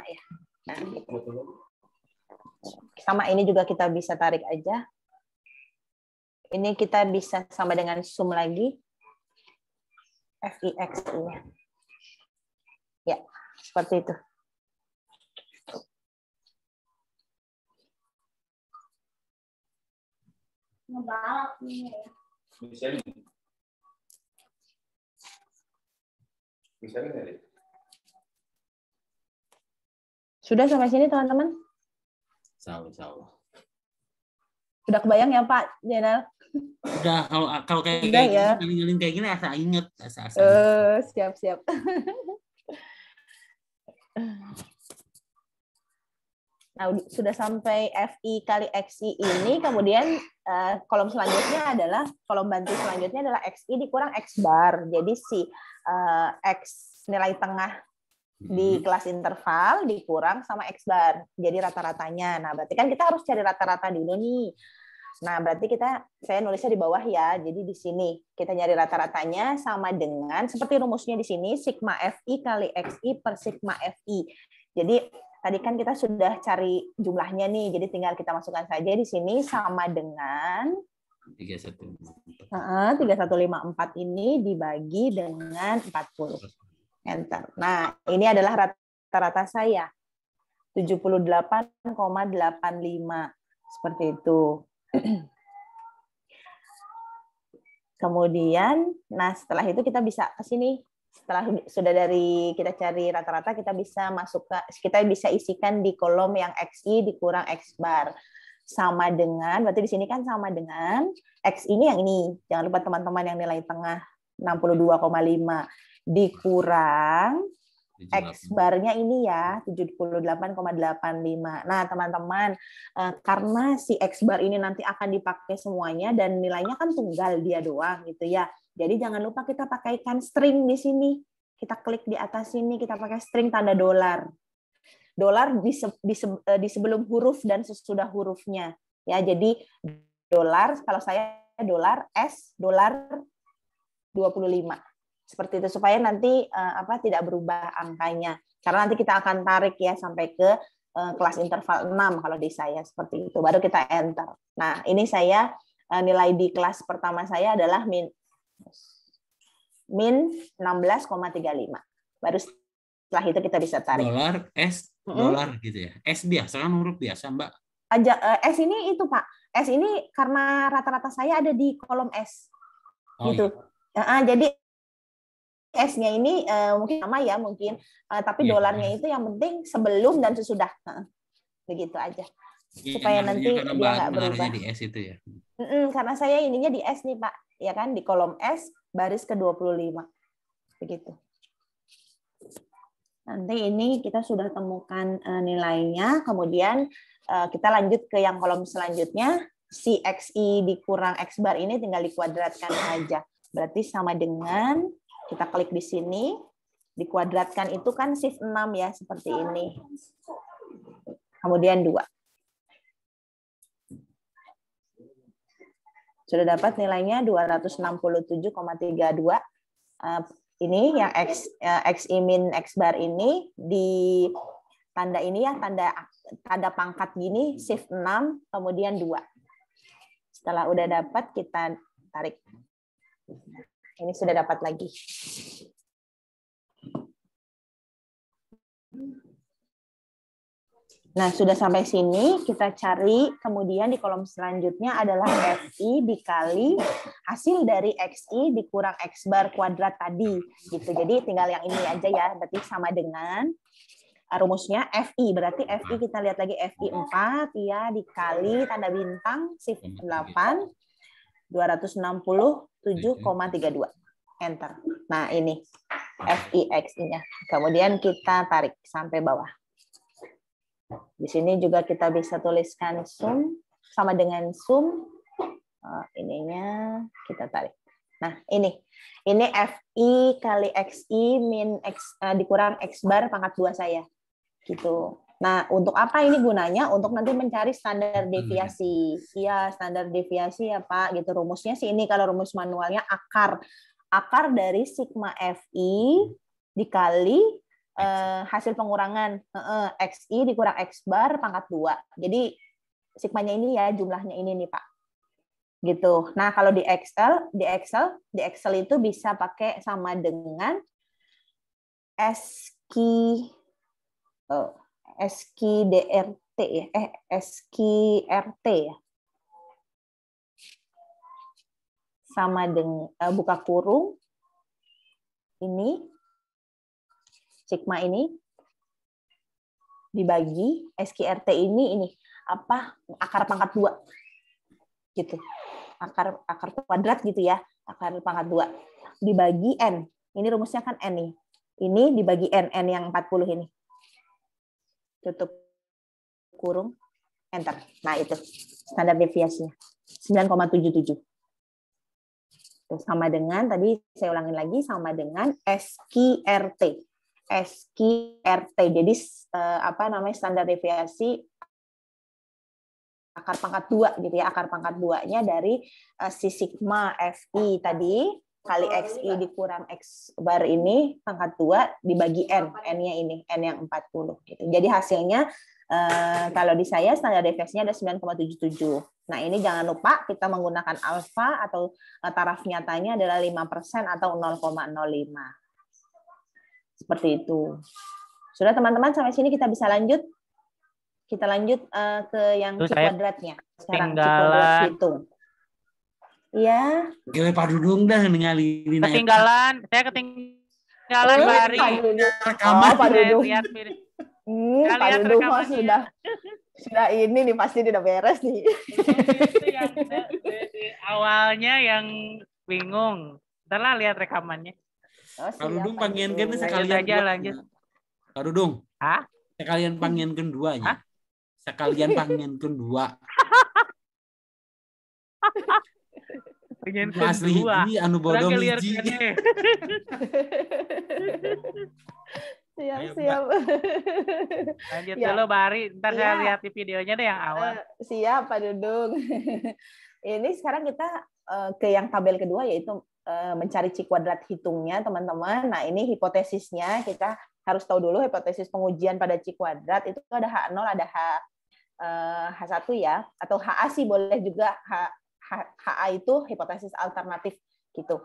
ya. Nah, sama ini juga kita bisa tarik aja. Ini kita bisa sama dengan sum lagi. FI XI-nya. Ya, seperti itu. Ngebalap nih. Bisa nggak? Sudah sampai sini teman-teman? Salah. Sudah kebayang ya Pak Jenal? Udah, kalau kayak ya. gini, kayak gini asa inget. Siap. Nah, sudah sampai FI kali XI ini, kemudian kolom selanjutnya adalah, kolom bantu selanjutnya adalah XI dikurang X bar. Jadi si X nilai tengah di kelas interval dikurang sama X bar. Jadi rata-ratanya. Nah, berarti kan kita harus cari rata-rata dulu nih. Nah, berarti saya nulisnya di bawah ya. Jadi di sini kita nyari rata-ratanya sama dengan, seperti rumusnya di sini, sigma FI kali XI per sigma FI. Jadi tadi kan kita sudah cari jumlahnya nih, jadi tinggal kita masukkan saja di sini sama dengan 3154 ini dibagi dengan 40. Enter. Nah, ini adalah rata-rata saya. 78,85. Seperti itu. Kemudian, nah setelah itu kita bisa ke sini. Setelah sudah kita cari rata-rata, kita bisa isikan di kolom yang XI dikurang X bar. Sama dengan, berarti di sini kan sama dengan X ini yang ini. Jangan lupa teman-teman yang nilai tengah 62,5 dikurang X barnya ini ya 78,85. Nah, teman-teman, karena si X bar ini nanti akan dipakai semuanya dan nilainya kan tunggal dia doang gitu ya. Jadi jangan lupa kita pakaikan string di sini. Kita klik di atas sini, kita pakai string tanda dolar. Dolar di sebelum huruf dan sesudah hurufnya. Ya, jadi dolar, kalau saya dolar S dolar 25. Seperti itu supaya nanti tidak berubah angkanya. Karena nanti kita akan tarik ya sampai ke kelas interval 6 kalau di saya seperti itu. Baru kita enter. Nah, ini saya nilai di kelas pertama saya adalah min 16,35. Baru setelah itu kita bisa tarik. Dolar S dolar gitu ya. S biasa kan huruf biasa, Mbak. S ini itu, Pak. S ini karena rata-rata saya ada di kolom S. Gitu. Iya. Jadi S-nya ini mungkin sama ya, tapi dolarnya itu yang penting sebelum dan sesudah. Begitu aja. Supaya nanti dia nggak berubah. Di S itu ya. Karena saya ininya di S nih, Pak. Ya kan, di kolom S baris ke-25. Begitu. Nanti ini kita sudah temukan nilainya, kemudian kita lanjut ke yang kolom selanjutnya. Si XI dikurang X bar ini tinggal dikuadratkan aja. Berarti sama dengan, kita klik di sini, dikuadratkan itu kan shift 6 ya, seperti ini. Kemudian 2. Sudah dapat nilainya 267,32. Ini yang XI min X bar ini di tanda ini ya, tanda pangkat gini, shift 6, kemudian 2. Setelah udah dapat, kita tarik. Ini sudah dapat lagi. Nah, sudah sampai sini, kita cari, kemudian di kolom selanjutnya adalah FI dikali hasil dari XI dikurang X bar kuadrat tadi. Gitu. Jadi tinggal yang ini aja ya, berarti sama dengan rumusnya FI. Berarti FI kita lihat lagi FI 4, ya, dikali tanda bintang, shift 8, 267,32. Enter. Nah, ini FI XI-nya. Kemudian kita tarik sampai bawah. Di sini juga kita bisa tuliskan sum sama dengan sum. Ininya kita tarik. Nah, ini FI kali XI min X dikurang X bar pangkat 2 saya. Gitu. Nah, untuk apa ini gunanya? Untuk nanti mencari standar deviasi. Iya, standar deviasi ya, Pak. Gitu. Rumusnya sih ini, kalau rumus manualnya akar dari sigma FI dikali hasil pengurangan XI dikurang X bar pangkat 2. Jadi sigmanya ini ya, jumlahnya ini nih, Pak. Gitu. Nah, kalau di Excel itu bisa pakai sama dengan SQRT ya. SQRT ya. Sama dengan buka kurung ini sigma ini dibagi SQRT ini apa, akar pangkat 2 gitu, akar kuadrat gitu ya, akar pangkat 2 dibagi n, ini rumusnya kan n nih, ini dibagi n yang 40 ini, tutup kurung, enter. Nah, itu standar deviasinya 9,77. Sama dengan, tadi saya ulangin lagi, sama dengan SQRT. Jadi standar deviasi akar pangkat 2 gitu ya, akar pangkat 2-nya dari si sigma FI tadi kali XI dikurang X bar ini pangkat 2 dibagi n-nya ini, n yang 40 gitu. Jadi hasilnya kalau di saya standar deviasinya ada 9,77. Nah, ini jangan lupa kita menggunakan alfa atau taraf nyatanya adalah 5% atau 0,05. Seperti itu. Sudah teman-teman, sampai sini kita bisa lanjut. Kita lanjut ke yang kuadratnya. Sekarang kuadrat hitung. Iya. Gila Pak Dudung dah ningali. Ketinggalan, saya ketinggalan Jalan Bari. Oh, Pak Dudung. Lihat video. Pak Dudung mah sudah ini nih pasti udah beres nih. Itu yang di awalnya yang bingung. Ntar lah lihat rekamannya. Oh, Pak Dudung panggilkan sekalian aja lanjut. Pak Dudung. Hah? Sekalian panggilkan duanya. Sekalian panggilkan dua. Pengen asli kedua. ini anu bodong hiji. Siap. Lanjut dulu Bari, ntar saya lihat di videonya deh yang awal. Siap Pak Dudung. Ini sekarang kita ke yang tabel kedua yaitu mencari C kuadrat hitungnya teman-teman. Nah ini hipotesisnya kita harus tahu dulu hipotesis pengujian pada C kuadrat itu ada H0 ada H1 ya atau HA sih boleh juga HA itu hipotesis alternatif gitu.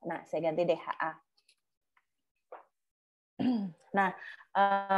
Nah saya ganti deh HA. Nah,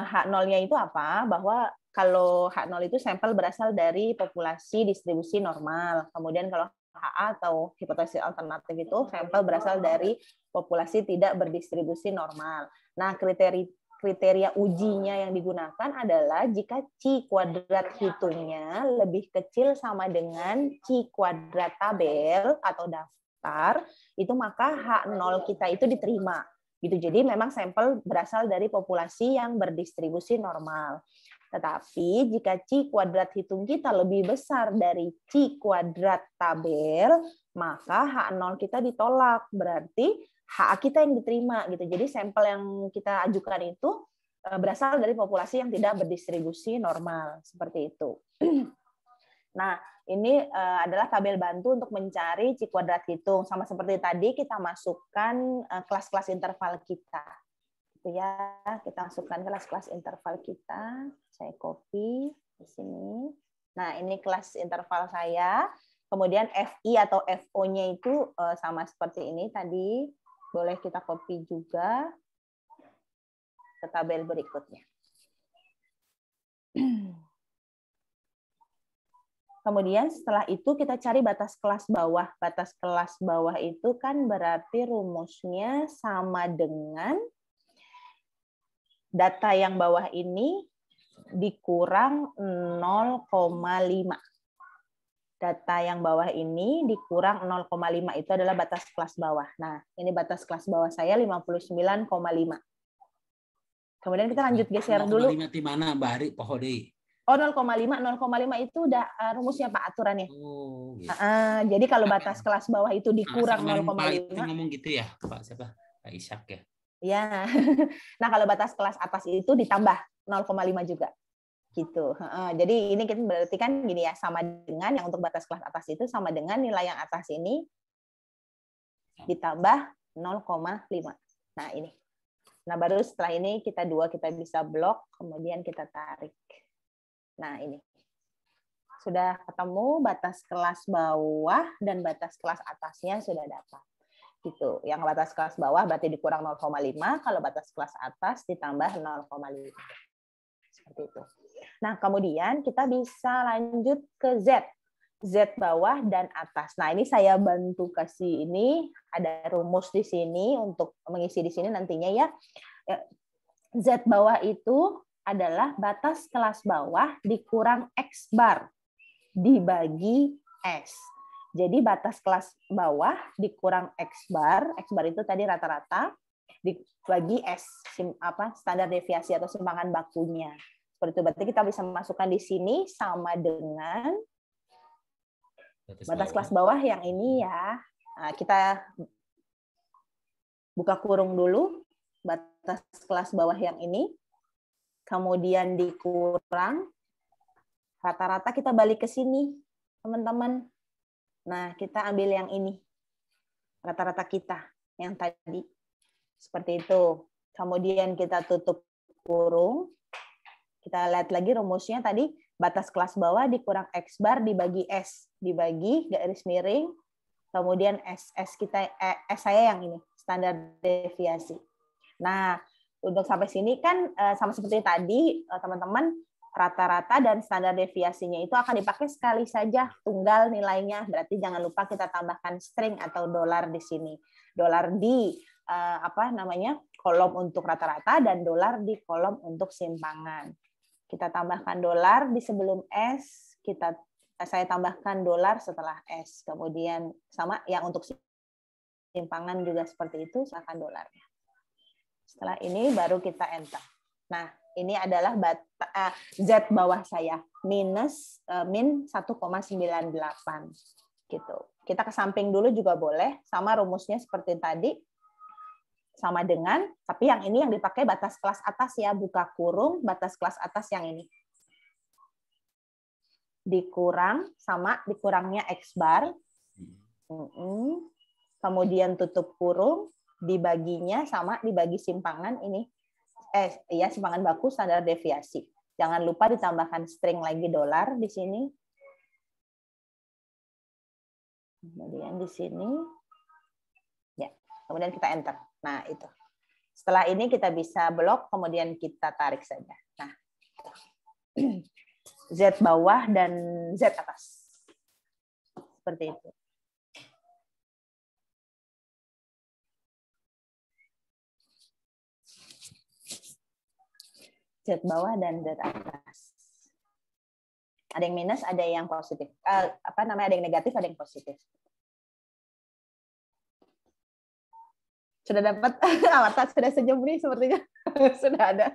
H0-nya itu apa? Bahwa kalau H0 itu sampel berasal dari populasi distribusi normal. Kemudian kalau HA atau hipotesis alternatif itu sampel berasal dari populasi tidak berdistribusi normal. Nah, kriteria ujinya yang digunakan adalah jika C kuadrat hitungnya lebih kecil sama dengan C kuadrat tabel atau daftar, itu maka H0 kita itu diterima. Gitu. Jadi memang sampel berasal dari populasi yang berdistribusi normal. Tetapi jika C kuadrat hitung kita lebih besar dari C kuadrat tabel, maka H0 kita ditolak. Berarti HA kita yang diterima. Gitu. Jadi sampel yang kita ajukan itu berasal dari populasi yang tidak berdistribusi normal. Seperti itu. Nah, ini adalah tabel bantu untuk mencari C kuadrat hitung. Sama seperti tadi kita masukkan kelas-kelas interval kita. Gitu ya, kita masukkan kelas-kelas interval kita. Saya copy di sini. Nah, ini kelas interval saya. Kemudian FI atau FO-nya itu sama seperti ini tadi. Boleh kita copy juga ke tabel berikutnya. Kemudian setelah itu kita cari batas kelas bawah. Batas kelas bawah itu kan berarti rumusnya sama dengan data yang bawah ini dikurang 0,5. Data yang bawah ini dikurang 0,5 itu adalah batas kelas bawah. Nah, ini batas kelas bawah saya 59,5. Kemudian kita lanjut geser dulu. 0,5 di mana, Mbak Ari? Pohode. Oh, 0,5 itu udah rumusnya Pak aturannya. Oh, gitu. Jadi kalau batas kelas bawah itu dikurang 0,5. Ngomong gitu ya, Pak siapa? Pak Ishak ya. Ya. Nah, kalau batas kelas atas itu ditambah 0,5 juga. Gitu. Jadi ini kita berarti kan gini ya, sama dengan yang untuk batas kelas atas itu sama dengan nilai yang atas ini ditambah 0,5. Nah, ini. Nah, baru setelah ini kita bisa blok, kemudian kita tarik. Nah, ini. Sudah ketemu batas kelas bawah dan batas kelas atasnya sudah dapat. Gitu. Yang batas kelas bawah berarti dikurang 0,5, kalau batas kelas atas ditambah 0,5. Seperti itu. Nah, kemudian kita bisa lanjut ke Z. Z bawah dan atas. Nah, ini saya bantu kasih ini, ada rumus di sini untuk mengisi di sini nantinya ya. Z bawah itu adalah batas kelas bawah dikurang X bar dibagi S. Jadi batas kelas bawah dikurang X bar itu tadi rata-rata, dibagi S, standar deviasi atau simpangan bakunya. Seperti itu, berarti kita bisa masukkan di sini sama dengan batas kelas bawah yang ini ya. Nah, kita buka kurung dulu, batas kelas bawah yang ini. Kemudian dikurang, rata-rata kita balik ke sini, teman-teman. Nah, kita ambil yang ini, rata-rata kita, yang tadi. Seperti itu. Kemudian kita tutup kurung. Kita lihat lagi rumusnya tadi, batas kelas bawah dikurang X bar dibagi S. Dibagi garis miring, kemudian S saya yang ini, standar deviasi. Nah, untuk sampai sini kan sama seperti tadi, teman-teman, rata-rata dan standar deviasinya itu akan dipakai sekali saja, tunggal nilainya. Berarti jangan lupa kita tambahkan string atau dolar di sini. Dolar di kolom untuk rata-rata dan dolar di kolom untuk simpangan. Kita tambahkan dolar di sebelum S, saya tambahkan dolar setelah S. Kemudian sama yang untuk simpangan juga seperti itu, silakan dolarnya. Setelah ini baru kita enter. Nah, ini adalah Z bawah saya min 1,98 gitu. Kita ke samping dulu juga boleh, sama rumusnya seperti tadi, sama dengan, tapi yang ini yang dipakai batas kelas atas ya, buka kurung, batas kelas atas yang ini. Dikurang, sama dikurangnya X bar, kemudian tutup kurung, dibaginya sama dibagi simpangan ini, simpangan baku standar deviasi. Jangan lupa ditambahkan string lagi dolar di sini. Kemudian di sini, ya, kemudian kita enter. Nah, itu. Setelah ini kita bisa blok, kemudian kita tarik saja. Nah, Z bawah dan Z atas. Seperti itu. Z bawah dan Z atas. Ada yang minus, ada yang positif. Ada yang negatif, ada yang positif. Sudah dapat avatar, sudah senyum nih sepertinya. Sudah ada.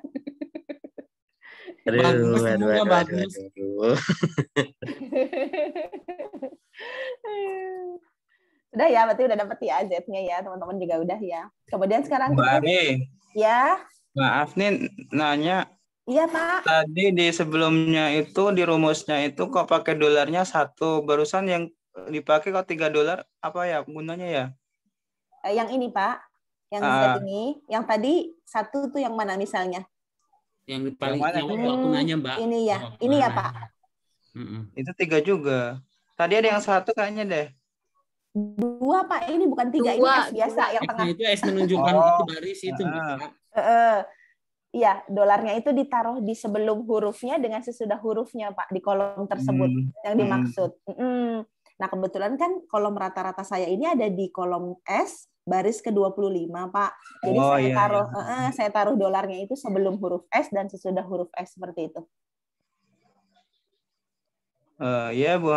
Aduh. Udah ya, berarti udah dapat ya Z-nya ya, teman-teman juga udah ya. Kemudian sekarang kita... Ya. Maaf nih nanya. Iya, Pak. Tadi di sebelumnya itu, di rumusnya itu kok pakai dolarnya 1. Barusan yang dipakai kok $3, apa ya gunanya ya? Yang ini, Pak. Yang ini. Yang tadi 1 tuh yang mana misalnya? Yang paling aku nanya, Mbak. Ini ya. Ini ya, Pak. Itu 3 juga. Tadi ada yang 1 kayaknya deh. 2, Pak. Ini bukan 3. Ini S biasa yang tengah. Itu S menunjukkan itu baris itu, Mbak. Iya, dolarnya itu ditaruh di sebelum hurufnya dengan sesudah hurufnya, Pak, di kolom tersebut yang dimaksud. Nah, kebetulan kan kolom rata-rata saya ini ada di kolom S baris ke-25, Pak. Jadi saya taruh dolarnya itu sebelum huruf S dan sesudah huruf S seperti itu. Iya, Bu.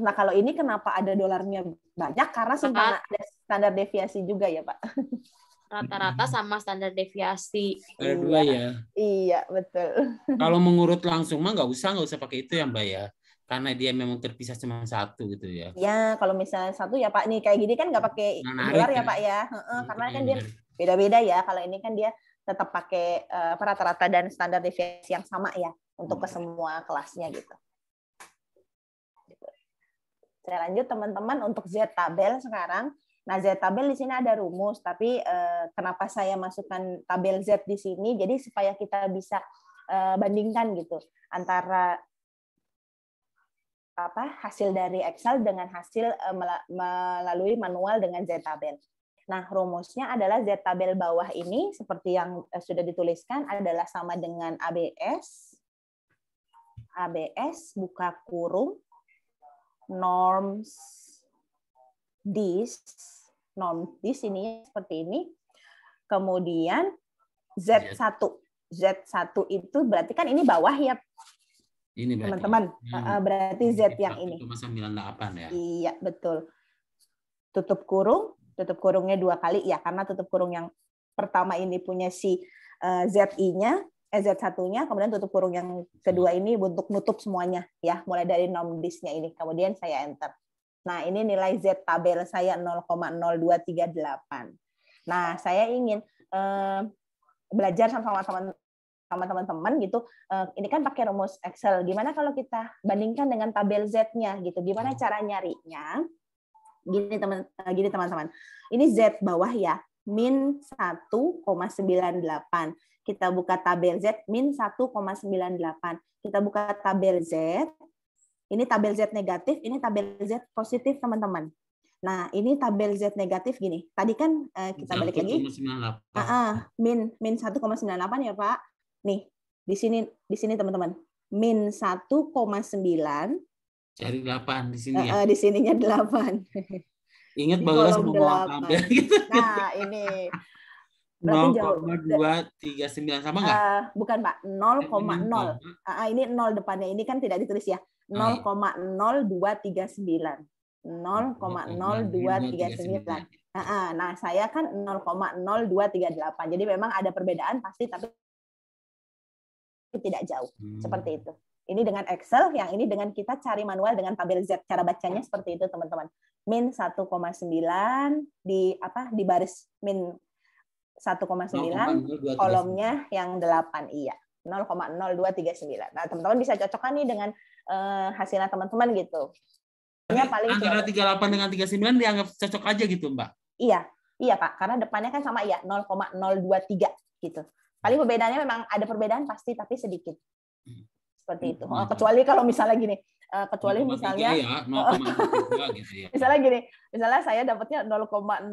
Nah, kalau ini kenapa ada dolarnya banyak? Karena simpangan ada standar deviasi juga ya, Pak. Rata-rata sama standar deviasi. Ada 2 ya. Iya, betul. Kalau mengurut langsung mah nggak usah pakai itu ya, Mbak ya. Karena dia memang terpisah cuma 1 gitu ya. Ya, kalau misalnya 1 ya Pak, nih kayak gini kan nggak pakai dolar ya Pak ya. Karena kan dia beda-beda ya. Kalau ini kan dia tetap pakai rata-rata dan standar deviasi yang sama ya untuk ke semua kelasnya gitu. Saya lanjut teman-teman untuk Z tabel sekarang. Nah, Z tabel di sini ada rumus, tapi kenapa saya masukkan tabel Z di sini? Jadi supaya kita bisa bandingkan gitu antara hasil dari Excel dengan hasil melalui manual dengan Z tabel. Nah, rumusnya adalah Z tabel bawah ini seperti yang sudah dituliskan adalah sama dengan ABS buka kurung norms this ini seperti ini. Kemudian Z1 itu berarti kan ini bawah ya. Ini teman-teman. Berarti Z yang ini. 1,98 ya. Iya, betul. Tutup kurungnya 2 kali ya, karena tutup kurung yang pertama ini punya si ZI-nya, Z1-nya, kemudian tutup kurung yang kedua ini untuk nutup semuanya ya, mulai dari norm this-nya ini. Kemudian saya enter. Nah, ini nilai Z tabel saya 0,0238. Nah, saya ingin belajar sama teman-teman gitu. Ini kan pakai rumus Excel. Gimana kalau kita bandingkan dengan tabel Z-nya gitu? Gimana cara nyarinya? Gini teman-teman. Ini Z bawah ya, min 1,98. Kita buka tabel Z min 1,98. Kita buka tabel Z. Ini tabel Z negatif, ini tabel Z positif, teman-teman. Nah, ini tabel Z negatif gini. Tadi kan kita balik lagi. Min 1,98 ya, Pak. Nih, di sini teman-teman. Min 1,9. Cari 8 di sini ya. Di sininya 8. Ingat di bahwa kolom semua 8. tabel gitu. Nah, ini berarti jauh. 0,239 sama nggak? Bukan, Pak. 0,0. Ini 0 depannya. Ini kan tidak ditulis ya. 0,0239. 0,0239. Nah, saya kan 0,0238. Jadi memang ada perbedaan pasti, tapi tidak jauh. Seperti itu. Ini dengan Excel, yang ini dengan kita cari manual dengan tabel Z. Cara bacanya seperti itu, teman-teman. Min 1,9 di baris min 1,9, kolomnya yang 8. Iya. 0,0239. Nah, teman-teman bisa cocokkan nih dengan hasilnya teman-teman gitu. Paling antara 38 dengan 39 dianggap cocok aja gitu, Mbak? Iya, Pak. Karena depannya kan sama ya, 0,023 gitu. Paling perbedaannya memang ada perbedaan pasti, tapi sedikit. Seperti itu. Kecuali kalau misalnya gini, misalnya ya, 0,03 gitu ya. Misalnya gini, saya dapatnya 0,01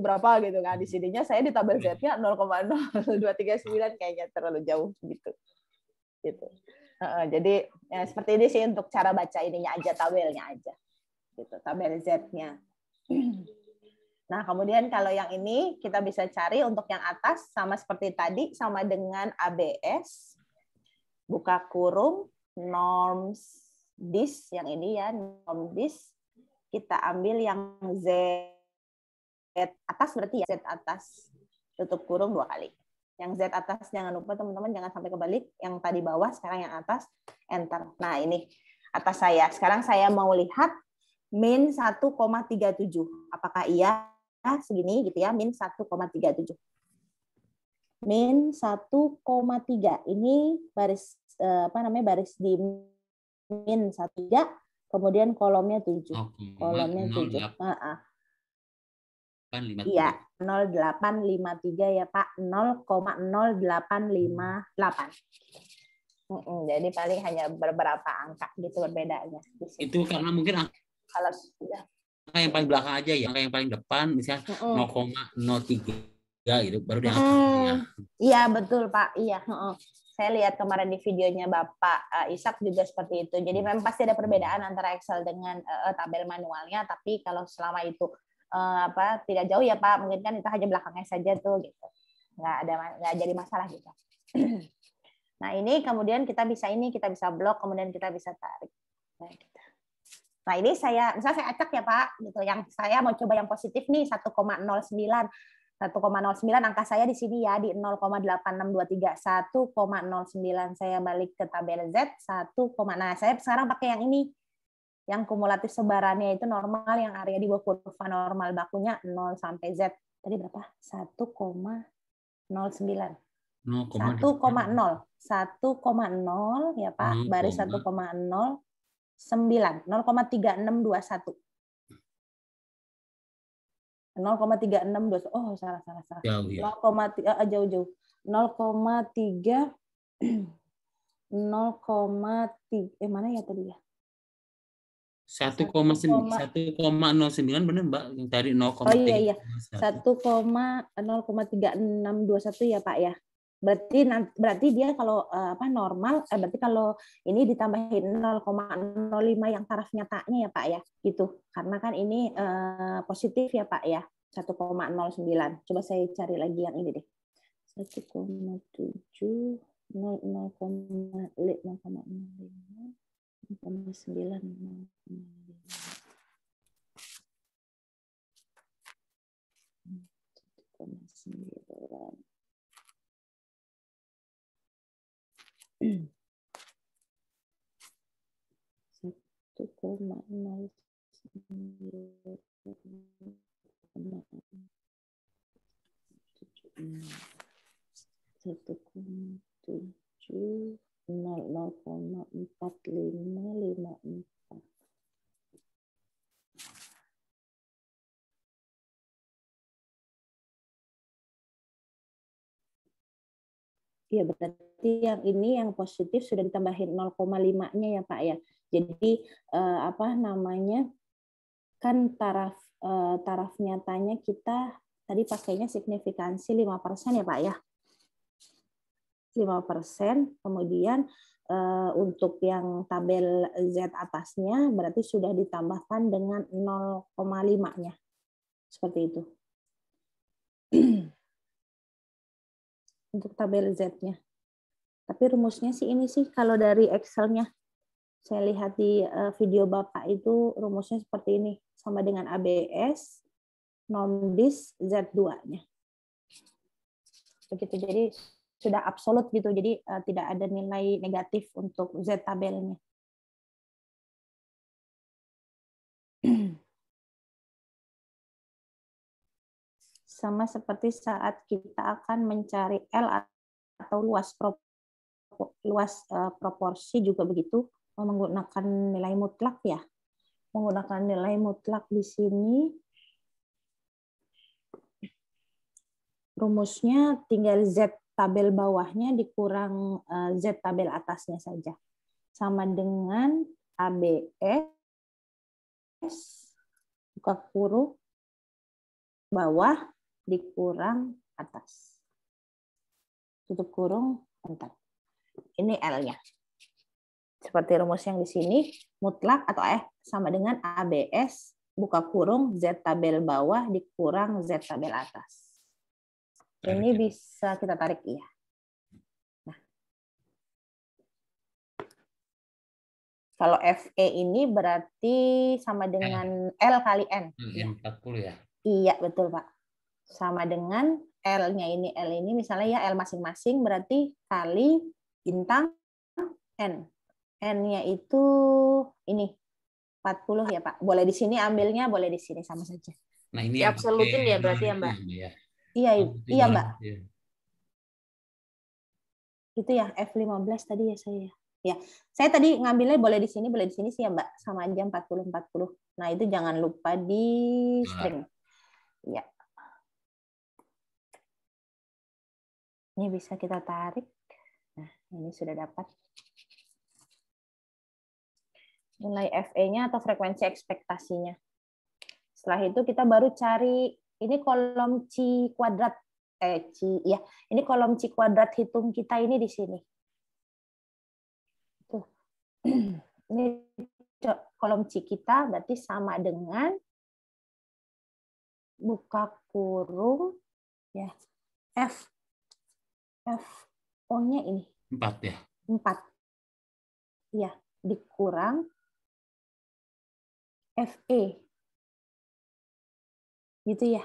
berapa gitu kan. Di sininya saya di tabel Z-nya 0,0239, kayaknya terlalu jauh gitu. Jadi ya, seperti ini sih untuk cara baca ininya aja, tabelnya aja. Gitu, tabel Z-nya. Nah, kemudian kalau yang ini kita bisa cari untuk yang atas sama seperti tadi, sama dengan ABS. Buka kurung, norms dis, yang ini ya, norm dis. Kita ambil yang Z atas, berarti ya Z atas. Tutup kurung 2 kali. Yang Z atas jangan lupa teman-teman, jangan sampai kebalik. Yang tadi bawah, sekarang yang atas, enter. Nah, ini atas saya. Sekarang saya mau lihat min 1,37. Apakah iya segini gitu ya, min 1,37. Min 1,3. Ini baris baris di min 1,3, kemudian kolomnya 7. Kolomnya 7. Iya, 0853 ya, Pak. 0,0858. Jadi paling hanya beberapa angka gitu perbedaannya. Itu karena mungkin kalau sudah angka yang paling belakang aja ya, angka yang paling depan misalnya 0,03 gitu baru diangkat ya. Iya, betul, Pak. Iya, saya lihat kemarin di videonya Bapak Ishak juga seperti itu. Jadi memang pasti ada perbedaan antara Excel dengan tabel manualnya, tapi kalau selama itu tidak jauh ya, Pak, mungkin kan itu hanya belakangnya saja tuh gitu. Nggak jadi masalah gitu. Nah, ini kemudian kita bisa blok, kemudian kita bisa tarik. Nah, ini misalnya saya acak ya, Pak, gitu. Yang saya mau coba yang positif nih 1,09. 1,09 angka saya di sini ya, di 0,8623. 1,09. Saya balik ke tabel Z, 1, nah saya sekarang pakai yang ini. Yang kumulatif sebarannya itu normal, yang area di bawah kurva normal bakunya 0 sampai Z. Tadi berapa? 1,09. 1,0. 1,0 ya, Pak. Baris 1,0. 9. 0,3621. 0,3621. Oh, salah. Jauh ya. 0,3 jauh. 0,3 mana ya tadi ya? 1,09 benar, Mbak, yang tadi 0,3. Oh iya. 1,03621 ya, Pak ya. Berarti dia kalau normal, berarti kalau ini ditambahin 0,05 yang taraf nyatanya ya, Pak ya, gitu. Karena kan ini positif ya, Pak ya, 1,09. Coba saya cari lagi yang ini deh. 1,7 Iya, berarti yang ini yang positif sudah ditambahin 0,5-nya ya, Pak ya. Jadi kan taraf nyatanya kita tadi pakainya signifikansi 5% ya, Pak ya. 5%, kemudian untuk yang tabel Z atasnya berarti sudah ditambahkan dengan 0,5-nya. Seperti itu. Untuk tabel Z-nya. Tapi rumusnya sih ini sih, kalau dari Excel-nya. Saya lihat di video Bapak itu rumusnya seperti ini. Sama dengan ABS, NOMDIS, Z2-nya. Begitu, jadi sudah absolut gitu, jadi tidak ada nilai negatif untuk Z tabelnya. Sama seperti saat kita akan mencari L atau luas proporsi juga begitu, menggunakan nilai mutlak ya. Menggunakan nilai mutlak di sini rumusnya tinggal Z tabel bawahnya dikurang Z tabel atasnya saja. Sama dengan ABS, buka kurung, bawah, dikurang atas. Tutup kurung, enter. Ini L-nya. Seperti rumus yang di sini, mutlak atau sama dengan ABS, buka kurung, Z tabel bawah, dikurang Z tabel atas. Ini bisa kita tarik, iya. Nah. Kalau FE ini berarti sama dengan L kali N. N 40 ya? Iya, betul Pak. Sama dengan L-nya ini misalnya ya L masing-masing berarti kali bintang N. N-nya itu ini 40 ya Pak. Boleh di sini ambilnya, boleh di sini sama saja. Nah, ini absolutin ya berarti ya Mbak. Iya Mbak. Itu ya F15 tadi ya saya. Ya, saya tadi ngambilnya boleh di sini sih ya Mbak. Sama aja 40-40. Nah, itu jangan lupa di string. Ya. Ini bisa kita tarik. Nah, ini sudah dapat. Nilai FE-nya atau frekuensi ekspektasinya. Setelah itu kita baru cari, ini kolom C kuadrat. Ini kolom C kuadrat hitung kita ini di sini. Tuh. Ini kolom C kita berarti sama dengan buka kurung ya O-nya ini 4 ya. 4. Ya, dikurang FE. Gitu ya.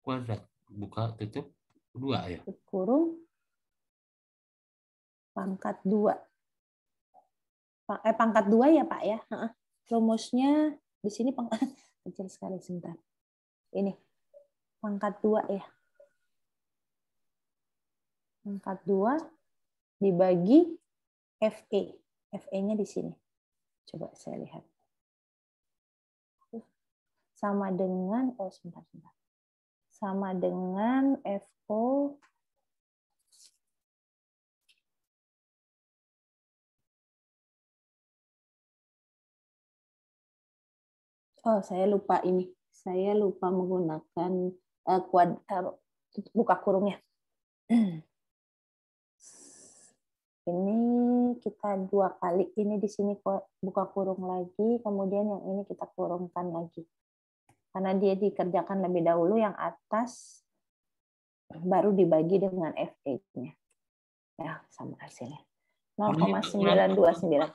Kuadrat buka tutup 2 ya. Kurung pangkat 2. Pangkat 2 ya Pak ya. Rumusnya di sini pangkat kecil sekali sebentar. Ini pangkat 2 ya. Pangkat 2 dibagi FE. FE-nya di sini. Coba saya lihat. Sama dengan sebentar. Sama dengan FO saya lupa ini. Saya lupa menggunakan buka kurungnya. Ini kita 2 kali. Ini di sini buka kurung lagi, kemudian yang ini kita kurungkan lagi. Karena dia dikerjakan lebih dahulu yang atas, baru dibagi dengan FE-nya. Ya, sama hasilnya. 0,929.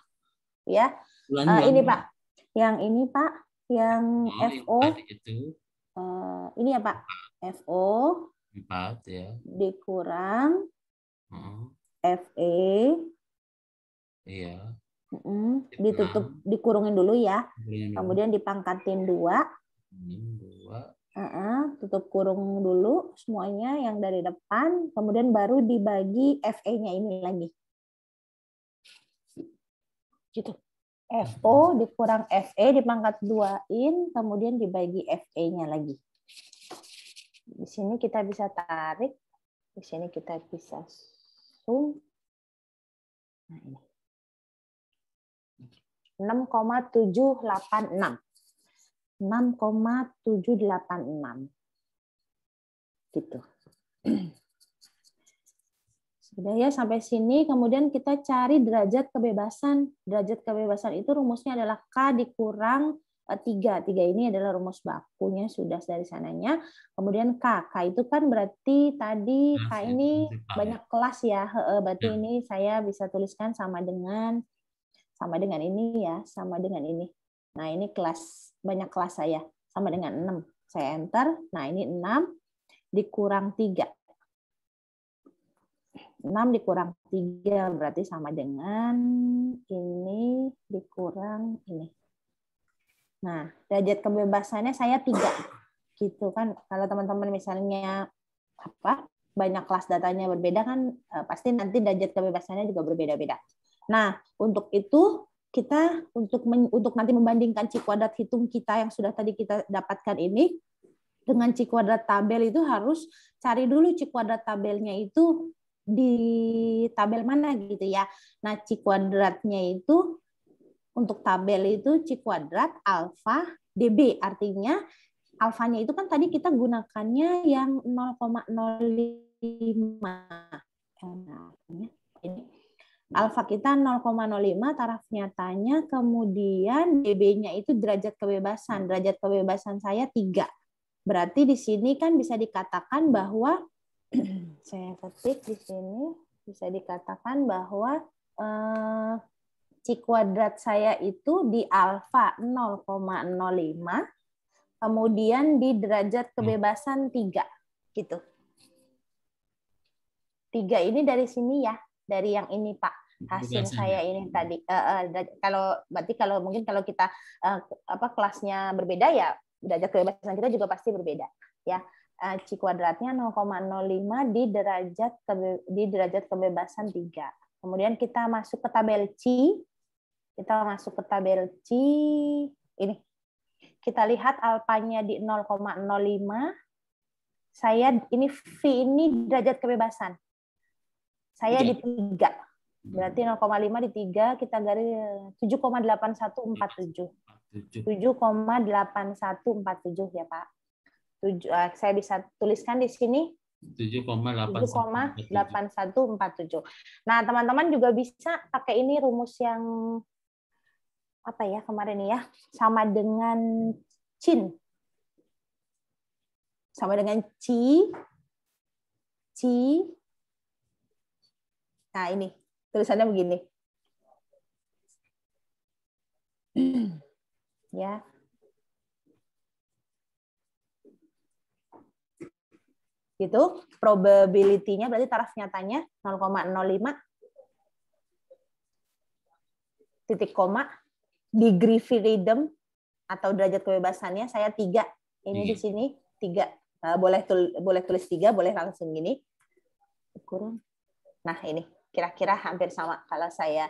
Ya. Ini Pak. Yang ini Pak. Yang FO. Ini ya Pak. FO. 4 ya. Dikurang FE. Iya. Ditutup, dikurungin dulu ya. Kemudian dipangkatin 2. Tutup kurung dulu semuanya yang dari depan, kemudian baru dibagi FE-nya ini lagi. Gitu. FO dikurang FE dipangkat 2-in, kemudian dibagi FE-nya lagi. Di sini kita bisa tarik, di sini kita bisa zoom. Nah, ini. 6,786. 6,786. Gitu. Sudah ya sampai sini, kemudian kita cari derajat kebebasan. Derajat kebebasan itu rumusnya adalah K dikurang 3. 3 ini adalah rumus bakunya, sudah dari sananya. Kemudian K itu kan berarti tadi K ini banyak kelas ya. Berarti ini saya bisa tuliskan sama dengan ini ya, sama dengan ini. Nah, ini kelas, banyak kelas saya, sama dengan 6. Saya enter, nah ini 6 dikurang 3. 6 dikurang 3 berarti sama dengan ini dikurang ini. Nah, derajat kebebasannya saya 3. Gitu kan. Kalau teman-teman misalnya banyak kelas datanya berbeda kan pasti nanti derajat kebebasannya juga berbeda-beda. Nah, untuk itu kita untuk nanti membandingkan C kuadrat hitung kita yang sudah tadi kita dapatkan ini dengan C kuadrat tabel itu harus cari dulu C kuadrat tabelnya itu di tabel mana gitu ya. Nah, C kuadratnya itu untuk tabel itu C kuadrat alfa DB. Artinya alfanya itu kan tadi kita gunakannya yang 0,05. Ini alfa kita 0,05 taraf nyatanya, kemudian DB-nya itu derajat kebebasan. Derajat kebebasan saya 3. Berarti di sini kan bisa dikatakan bahwa saya ketik di sini bisa dikatakan bahwa C kuadrat saya itu di alfa 0,05, kemudian di derajat kebebasan 3, gitu. 3 ini dari sini ya, dari yang ini Pak. Hasil saya ini tadi. Kalau mungkin kalau kita kelasnya berbeda ya, derajat kebebasan kita juga pasti berbeda ya. C kuadratnya 0,05 di derajat kebebasan 3. Kemudian kita masuk ke tabel C. Ini. Kita lihat alfanya di 0,05. Saya ini V ini derajat kebebasan. Saya di 3. Berarti 0,5 di 3 kita garis 7,8147. 7,8147 ya Pak. Saya bisa tuliskan di sini 7,8147. Nah, teman-teman juga bisa pakai ini rumus yang kemarin ya, sama dengan cin. Sama dengan ci. Nah, ini tulisannya begini. Ya. Gitu, probability-nya berarti taraf nyatanya 0,05 titik koma, degree freedom atau derajat kebebasannya saya 3. Ini di sini 3. Boleh tulis 3, boleh langsung gini. Kurang. Nah, ini kira-kira hampir sama kalau saya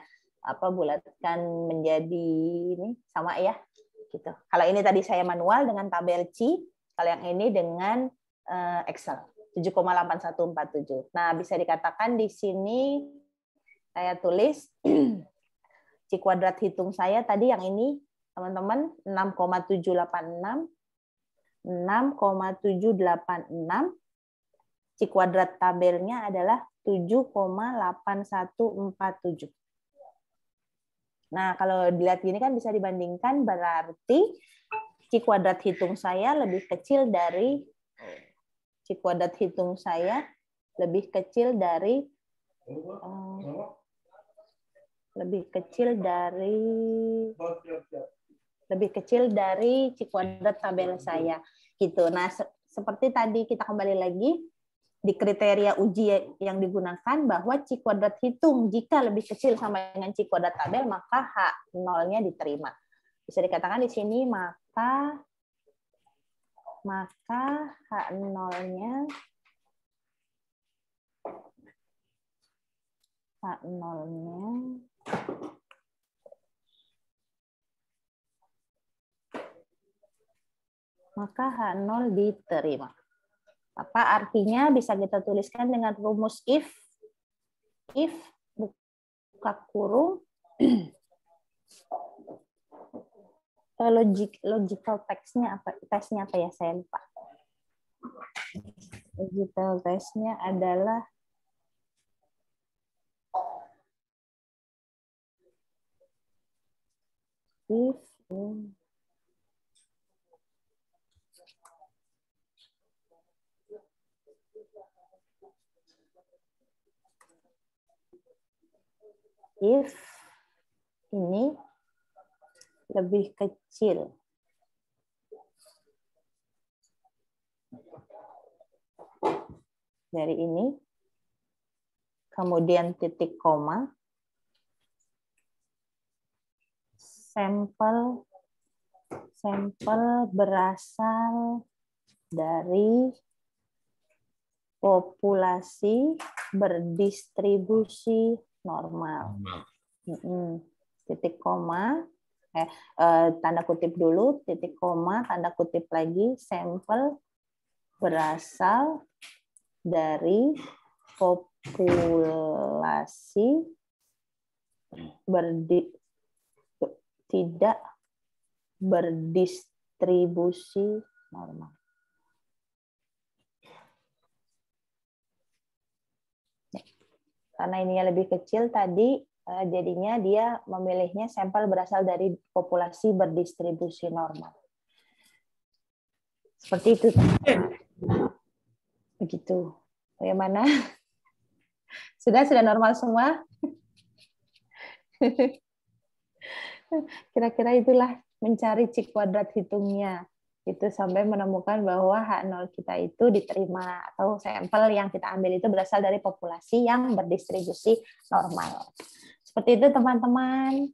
bulatkan menjadi ini sama ya. Gitu. Kalau ini tadi saya manual dengan tabel C, kalau yang ini dengan Excel. 7,8147. Nah, bisa dikatakan di sini saya tulis C kuadrat hitung saya tadi yang ini, teman-teman, 6,786. 6,786. C kuadrat tabelnya adalah 7,8147. Nah, kalau dilihat gini kan bisa dibandingkan, berarti C kuadrat hitung saya lebih kecil dari C kuadrat hitung saya lebih kecil dari C kuadrat tabel saya gitu. Nah, seperti tadi kita kembali lagi di kriteria uji yang digunakan bahwa C kuadrat hitung jika lebih kecil sama dengan C kuadrat tabel maka H0-nya diterima. Bisa dikatakan di sini maka H0-nya maka H0 diterima. Apa artinya bisa kita tuliskan dengan rumus if buka kurung logical text-nya apa ya, saya lupa. Logical text-nya adalah If ini lebih kecil. Dari ini, kemudian titik koma, sampel berasal dari populasi berdistribusi normal. Titik koma, tanda kutip dulu, titik koma, tanda kutip lagi, sampel berasal dari populasi tidak berdistribusi normal. Karena ininya lebih kecil tadi, jadinya dia memilihnya sampel berasal dari populasi berdistribusi normal. Seperti itu. Begitu. Bagaimana? Sudah normal semua? Kira-kira itulah mencari cik kuadrat hitungnya. Itu sampai menemukan bahwa H0 kita itu diterima, atau sampel yang kita ambil itu berasal dari populasi yang berdistribusi normal. Seperti itu teman-teman.